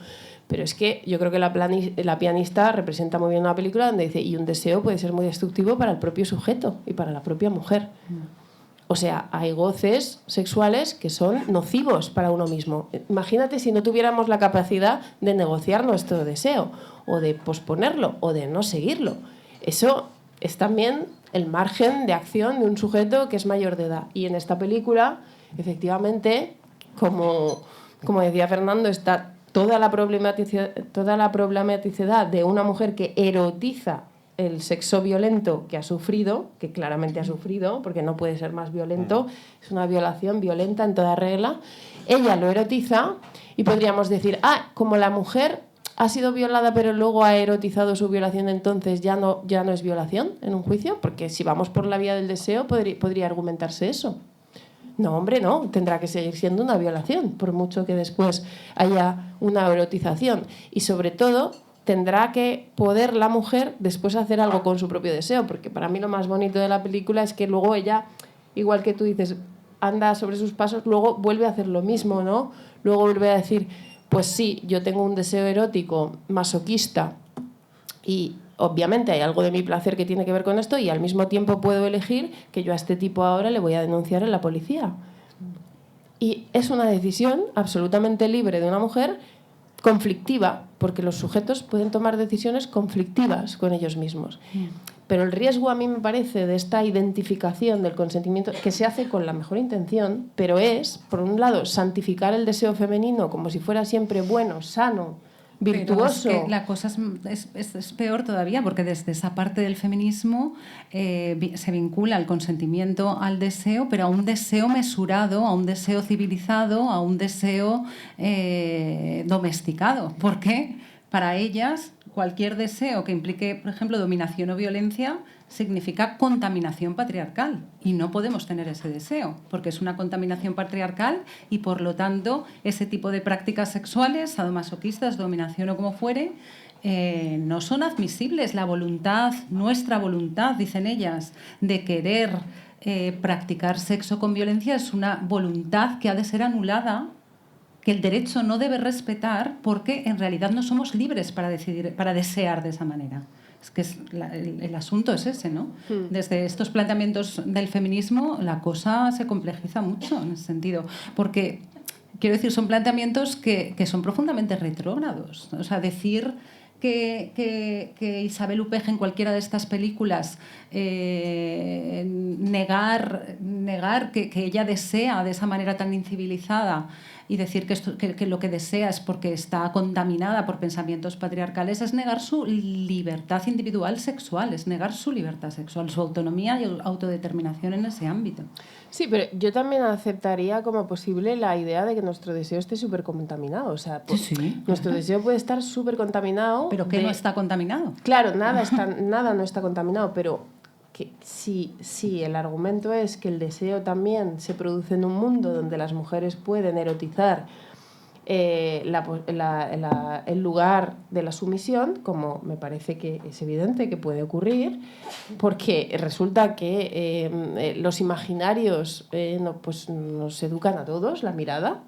Pero es que yo creo que la pianista representa muy bien una película donde dice, y un deseo puede ser muy destructivo para el propio sujeto y para la propia mujer. O sea, hay goces sexuales que son nocivos para uno mismo. Imagínate si no tuviéramos la capacidad de negociar nuestro deseo, o de posponerlo, o de no seguirlo. Eso es también el margen de acción de un sujeto que es mayor de edad. Y en esta película, efectivamente, como decía Fernando, está toda la problematicidad de una mujer que erotiza el sexo violento que ha sufrido, que claramente ha sufrido, porque no puede ser más violento, es una violación violenta en toda regla. Ella lo erotiza y podríamos decir, como la mujer ha sido violada pero luego ha erotizado su violación, entonces ya no es violación en un juicio, porque si vamos por la vía del deseo podría argumentarse eso. No, hombre, no, tendrá que seguir siendo una violación, por mucho que después haya una erotización. Y sobre todo, tendrá que poder la mujer después hacer algo con su propio deseo, porque para mí lo más bonito de la película es que luego ella, igual que tú dices, anda sobre sus pasos, luego vuelve a hacer lo mismo, ¿no? Luego vuelve a decir, pues sí, yo tengo un deseo erótico masoquista y obviamente hay algo de mi placer que tiene que ver con esto, y al mismo tiempo puedo elegir que yo a este tipo ahora le voy a denunciar en la policía. Y es una decisión absolutamente libre de una mujer, conflictiva, porque los sujetos pueden tomar decisiones conflictivas con ellos mismos. Pero el riesgo, a mí me parece, de esta identificación del consentimiento, que se hace con la mejor intención, pero es, por un lado, santificar el deseo femenino como si fuera siempre bueno, sano, virtuoso. Pero es que la cosa es peor todavía, porque desde esa parte del feminismo se vincula el consentimiento al deseo, pero a un deseo mesurado, a un deseo civilizado, a un deseo domesticado. ¿Por qué? Para ellas, cualquier deseo que implique, por ejemplo, dominación o violencia significa contaminación patriarcal, y no podemos tener ese deseo porque es una contaminación patriarcal, y por lo tanto ese tipo de prácticas sexuales, sadomasoquistas, dominación o como fuere, no son admisibles. La voluntad, nuestra voluntad, dicen ellas, de querer practicar sexo con violencia es una voluntad que ha de ser anulada, que el derecho no debe respetar, porque en realidad no somos libres para decidir, para desear de esa manera. Es que el asunto es ese, ¿no? Desde estos planteamientos del feminismo la cosa se complejiza mucho en ese sentido, porque, quiero decir, son planteamientos que son profundamente retrógrados. O sea, decir que Isabel Huppert en cualquiera de estas películas negar que ella desea de esa manera tan incivilizada, y decir que lo que desea es porque está contaminada por pensamientos patriarcales, es negar su libertad individual sexual, es negar su libertad sexual, su autonomía y autodeterminación en ese ámbito. Sí, pero yo también aceptaría como posible la idea de que nuestro deseo esté súper contaminado. O sea, nuestro deseo puede estar súper contaminado. ¿Pero qué no está contaminado? Claro, nada no está contaminado, pero que si el argumento es que el deseo también se produce en un mundo donde las mujeres pueden erotizar el lugar de la sumisión, como me parece que es evidente que puede ocurrir, porque resulta que los imaginarios nos educan a todos, la mirada.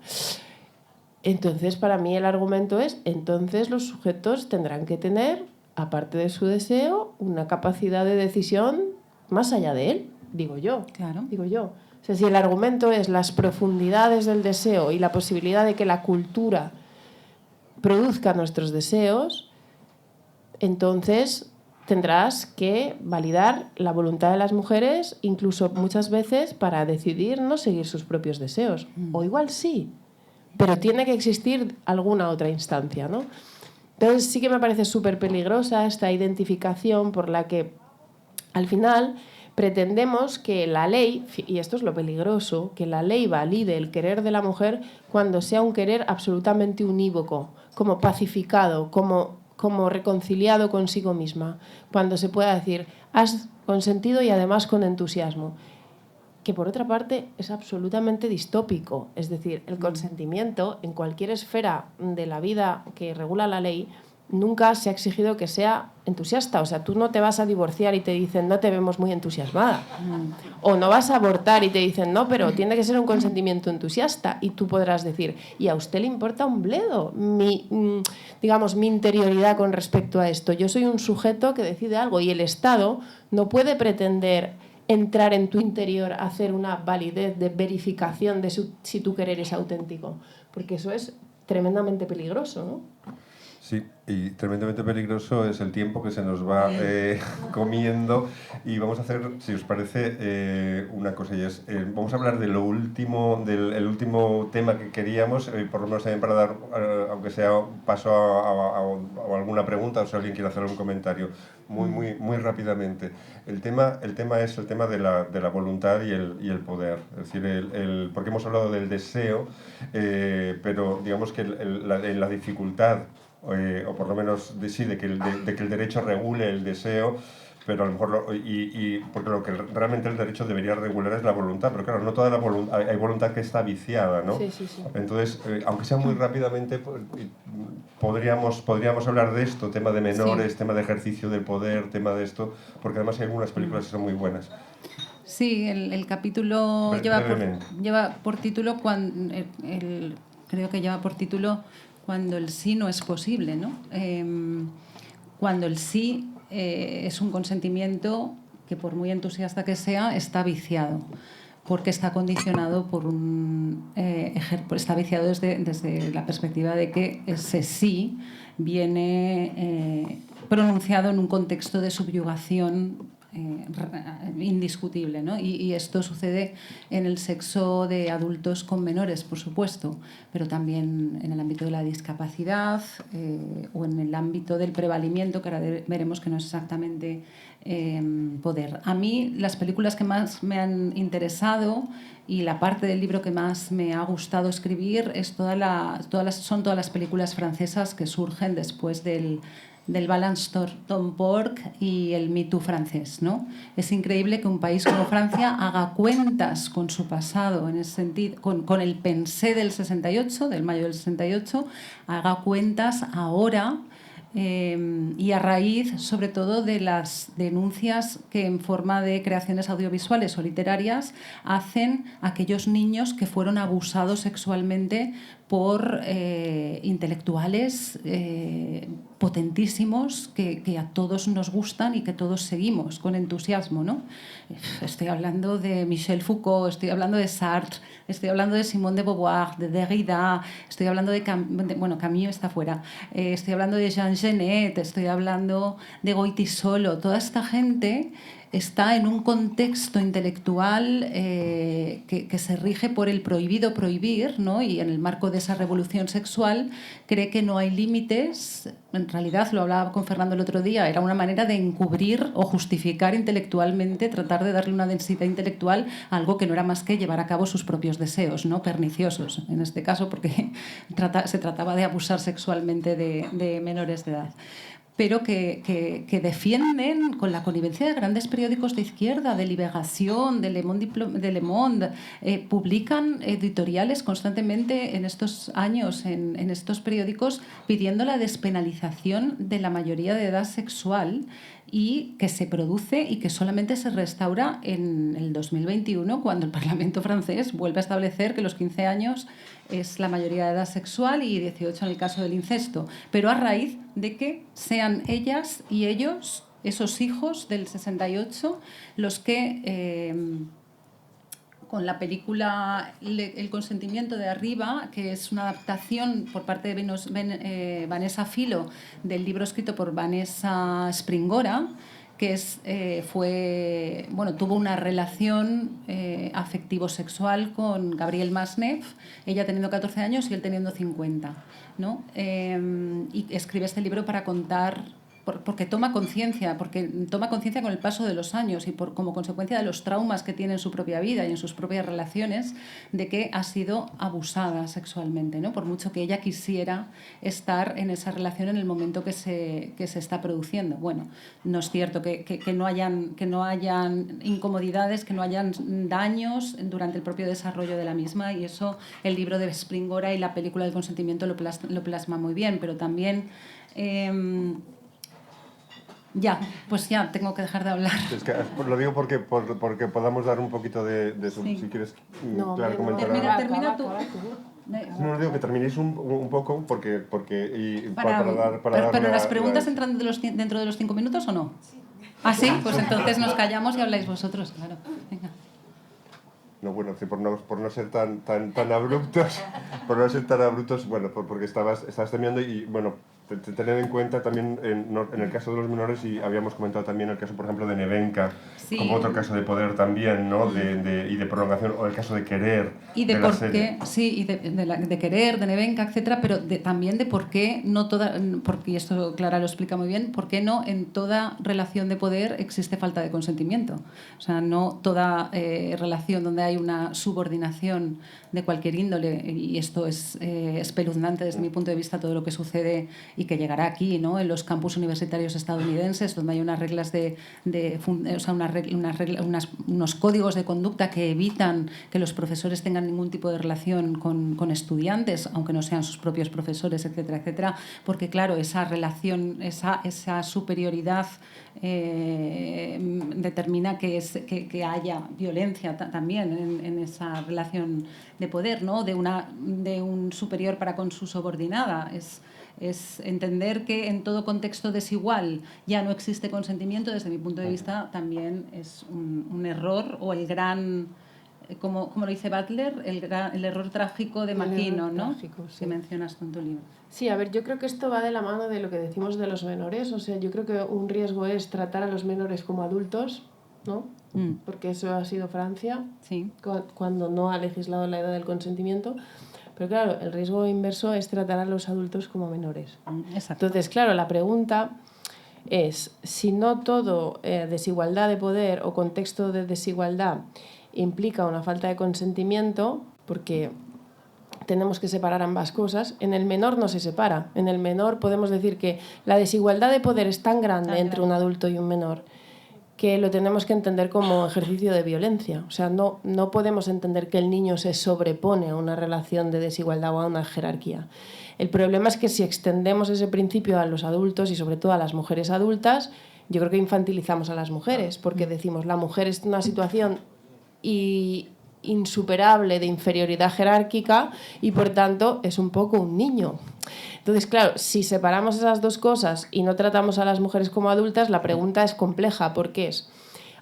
Entonces, para mí el argumento es, entonces los sujetos tendrán que tener, aparte de su deseo, una capacidad de decisión más allá de él, digo yo. Claro. Digo yo. O sea, si el argumento es las profundidades del deseo y la posibilidad de que la cultura produzca nuestros deseos, entonces tendrás que validar la voluntad de las mujeres, incluso muchas veces para decidir no seguir sus propios deseos. O igual sí, pero tiene que existir alguna otra instancia, ¿no? Entonces sí que me parece súper peligrosa esta identificación por la que al final pretendemos que la ley, y esto es lo peligroso, que la ley valide el querer de la mujer cuando sea un querer absolutamente unívoco, como pacificado, como reconciliado consigo misma, cuando se pueda decir, has consentido y además con entusiasmo. Que por otra parte es absolutamente distópico, es decir, el consentimiento en cualquier esfera de la vida que regula la ley nunca se ha exigido que sea entusiasta. O sea, tú no te vas a divorciar y te dicen no te vemos muy entusiasmada. O no vas a abortar y te dicen no, pero tiene que ser un consentimiento entusiasta. Y tú podrás decir, ¿y a usted le importa un bledo mi interioridad con respecto a esto? Yo soy un sujeto que decide algo y el Estado no puede pretender entrar en tu interior, hacer una validez de verificación de si tu querer es auténtico. Porque eso es tremendamente peligroso, ¿no? Sí, y tremendamente peligroso es el tiempo que se nos va comiendo y vamos a hacer, si os parece, una cosa y es, vamos a hablar de lo último, el último tema que queríamos, por lo menos también para dar, aunque sea paso a alguna pregunta o si alguien quiere hacer algún comentario, muy rápidamente. El tema es el tema de la voluntad y el poder, es decir, porque hemos hablado del deseo, pero digamos que la dificultad, o por lo menos de que el derecho regule el deseo, pero a lo mejor porque lo que realmente el derecho debería regular es la voluntad, pero claro, no toda la voluntad, hay voluntad que está viciada, ¿no? Sí. Entonces, aunque sea muy rápidamente, podríamos hablar de esto, tema de menores, tema de ejercicio del poder, tema de esto, porque además hay algunas películas que son muy buenas. Sí, el capítulo lleva por título creo que lleva por título Cuando el sí no es posible, ¿no? Cuando el sí es un consentimiento que, por muy entusiasta que sea, está viciado, porque está condicionado por está viciado desde la perspectiva de que ese sí viene pronunciado en un contexto de subyugación indiscutible, ¿no? Y esto sucede en el sexo de adultos con menores, por supuesto, pero también en el ámbito de la discapacidad o en el ámbito del prevalimiento, que ahora veremos que no es exactamente poder. A mí las películas que más me han interesado y la parte del libro que más me ha gustado escribir son todas las películas francesas que surgen después del Balanstorm Pork y el Me Too francés, ¿no? Es increíble que un país como Francia haga cuentas con su pasado, en ese sentido, con el pensé del 68, del mayo del 68, haga cuentas ahora y a raíz, sobre todo, de las denuncias que en forma de creaciones audiovisuales o literarias hacen aquellos niños que fueron abusados sexualmente por intelectuales potentísimos que a todos nos gustan y que todos seguimos con entusiasmo, ¿no? Estoy hablando de Michel Foucault, estoy hablando de Sartre, estoy hablando de Simone de Beauvoir, de Derrida, estoy hablando Camus está fuera, estoy hablando de Jean Genet, estoy hablando de Goytisolo. Toda esta gente está en un contexto intelectual que se rige por el prohibido prohibir, ¿no? Y en el marco de esa revolución sexual cree que no hay límites. En realidad, lo hablaba con Fernando el otro día, era una manera de encubrir o justificar intelectualmente, tratar de darle una densidad intelectual a algo que no era más que llevar a cabo sus propios deseos, ¿no? Perniciosos, en este caso, porque se trataba de abusar sexualmente de menores de edad, pero que defienden con la connivencia de grandes periódicos de izquierda, de Libération, de Le Monde, publican editoriales constantemente en estos años en estos periódicos pidiendo la despenalización de la mayoría de edad sexual y que se produce y que solamente se restaura en el 2021 cuando el Parlamento francés vuelve a establecer que los 15 años es la mayoría de edad sexual y 18 en el caso del incesto, pero a raíz de que sean ellas y ellos, esos hijos del 68, los que con la película El consentimiento de arriba, que es una adaptación por parte de Vanessa Filo del libro escrito por Vanessa Springora, que tuvo una relación afectivo-sexual con Gabriel Masnev, ella teniendo 14 años y él teniendo 50, ¿no? Y escribe este libro para contar, porque toma conciencia con el paso de los años y como consecuencia de los traumas que tiene en su propia vida y en sus propias relaciones, de que ha sido abusada sexualmente, ¿no? Por mucho que ella quisiera estar en esa relación en el momento que se está produciendo. Bueno, no es cierto que no hayan incomodidades, que no hayan daños durante el propio desarrollo de la misma, y eso el libro de Springora y la película del consentimiento lo plasma muy bien, pero también... pues ya tengo que dejar de hablar. Es que lo digo porque podamos dar un poquito de sí. Si quieres comentar. Termina tú. No, digo que terminéis un poco porque pero las preguntas entran dentro de los 5 minutos o no? Sí. ¿Ah, sí? Pues entonces nos callamos y habláis vosotros, claro. Venga. No, bueno, por no ser tan abruptos, bueno, porque estabas terminando y, bueno, tener en cuenta también en el caso de los menores, y habíamos comentado también el caso, por ejemplo, de Nevenka, sí, como otro caso de poder también, ¿no? Y de prolongación, o el caso de Querer. Y de por qué, sí, y de Querer, de Nevenka, etcétera, pero también de por qué no toda, porque esto Clara lo explica muy bien, por qué no en toda relación de poder existe falta de consentimiento. O sea, no toda relación donde hay una subordinación de cualquier índole, y esto es espeluznante desde mi punto de vista, todo lo que sucede y que llegará aquí, ¿no? En los campus universitarios estadounidenses, donde hay unas reglas unos códigos de conducta que evitan que los profesores tengan ningún tipo de relación con estudiantes, aunque no sean sus propios profesores, etcétera, etcétera, porque claro, esa relación, esa superioridad determina que haya violencia también en esa relación de poder, ¿no? De un superior para con su subordinada. Es entender que en todo contexto desigual ya no existe consentimiento, desde mi punto de vista también es un error, o el gran, como lo dice Butler, el error trágico de McKinnon, ¿no? Trágico, sí. Que mencionas tú en tu libro. Sí, a ver, yo creo que esto va de la mano de lo que decimos de los menores. O sea, yo creo que un riesgo es tratar a los menores como adultos, ¿no? Porque eso ha sido Francia, sí, cuando no ha legislado la edad del consentimiento. Pero claro, el riesgo inverso es tratar a los adultos como menores. Exacto. Entonces, claro, la pregunta es, si no todo desigualdad de poder o contexto de desigualdad implica una falta de consentimiento, porque tenemos que separar ambas cosas, en el menor no se separa. En el menor podemos decir que la desigualdad de poder es tan grande entre un adulto y un menor que lo tenemos que entender como ejercicio de violencia. O sea, no podemos entender que el niño se sobrepone a una relación de desigualdad o a una jerarquía. El problema es que si extendemos ese principio a los adultos y sobre todo a las mujeres adultas, yo creo que infantilizamos a las mujeres, porque decimos, la mujer es una situación insuperable de inferioridad jerárquica y por tanto es un poco un niño. Entonces, claro, si separamos esas dos cosas y no tratamos a las mujeres como adultas, la pregunta es compleja, porque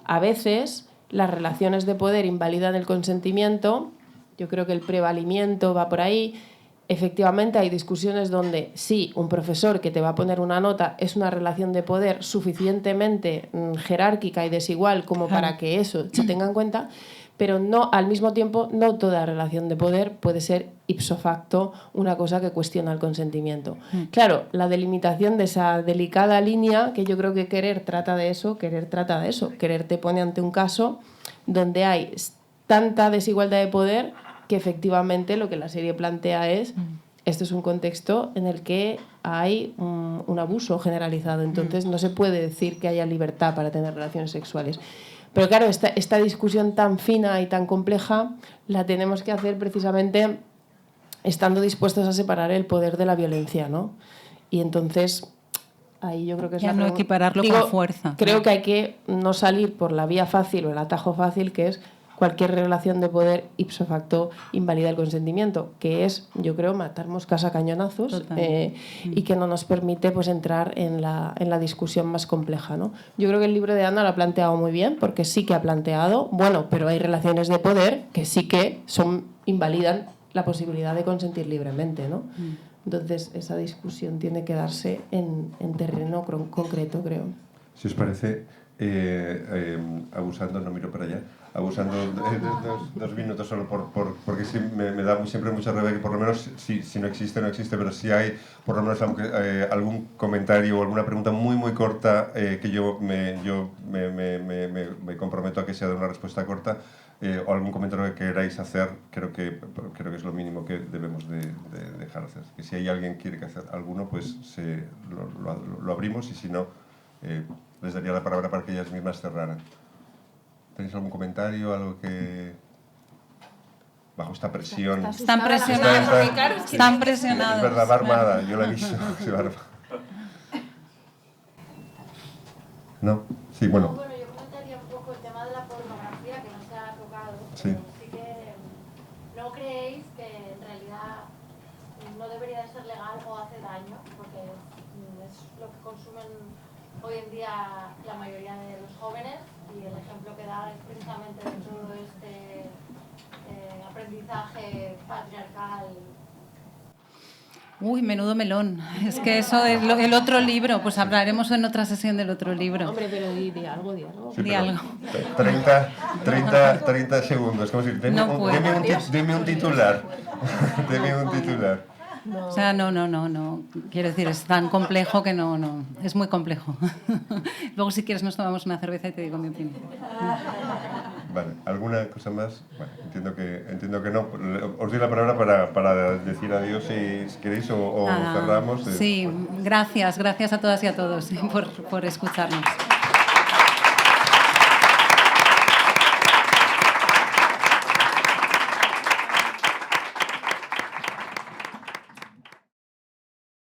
a veces las relaciones de poder invalidan el consentimiento. Yo creo que el prevalimiento va por ahí. Efectivamente, hay discusiones donde sí, un profesor que te va a poner una nota es una relación de poder suficientemente jerárquica y desigual como para que eso se tenga en cuenta, pero no, al mismo tiempo, no toda relación de poder puede ser ipso facto una cosa que cuestiona el consentimiento. Claro, la delimitación de esa delicada línea, que yo creo que Querer trata de eso. Querer te pone ante un caso donde hay tanta desigualdad de poder que efectivamente lo que la serie plantea es, esto es un contexto en el que hay un abuso generalizado, entonces no se puede decir que haya libertad para tener relaciones sexuales. Pero claro, esta discusión tan fina y tan compleja la tenemos que hacer precisamente estando dispuestos a separar el poder de la violencia, ¿no? Y entonces, ahí yo creo que es ya no equipararlo con fuerza. Creo que hay que no salir por la vía fácil o el atajo fácil, que es cualquier relación de poder ipso facto invalida el consentimiento, que es, yo creo, matar moscas a cañonazos y que no nos permite pues entrar en la discusión más compleja, ¿no? Yo creo que el libro de Ana lo ha planteado muy bien, porque sí que ha planteado, bueno, pero hay relaciones de poder que sí que invalidan la posibilidad de consentir libremente, ¿no? Entonces, esa discusión tiene que darse en terreno concreto, creo. Si os parece, abusando, no miro para allá, abusando dos minutos solo porque sí, me da siempre mucha rabia que por lo menos, si no existe, no existe, pero si hay por lo menos algún comentario o alguna pregunta muy muy corta que yo me comprometo a que sea de una respuesta corta, o algún comentario que queráis hacer, creo que es lo mínimo que debemos de dejar hacer. Que si hay alguien que quiere que hacer alguno, pues lo abrimos, y si no, les daría la palabra para que ellas mismas cerraran. ¿Tenéis algún comentario, algo que bajo esta presión? Están presionados. Están presionados. Es verdad, va armada, yo la he visto. Se va armada. ¿No? Sí, bueno. Bueno, yo comentaría un poco el tema de la pornografía, que no se ha tocado. Sí. Pero sí que no creéis que en realidad no debería de ser legal o hace daño, porque es lo que consumen hoy en día la mayoría de los jóvenes, y el ejemplo que da es precisamente de todo este aprendizaje patriarcal. Uy, menudo melón. Es que eso del otro libro, pues hablaremos en otra sesión del otro libro. Hombre, pero di algo. Sí, Di algo. 30 segundos. ¿Cómo decir? Deme un titular. Deme un titular. No. O sea, no. Quiero decir, es tan complejo que no. Es muy complejo. Luego, si quieres, nos tomamos una cerveza y te digo mi opinión. Vale, ¿alguna cosa más? Bueno, entiendo que no. Os doy la palabra para decir adiós si queréis o cerramos. Sí, gracias a todas y a todos por escucharnos.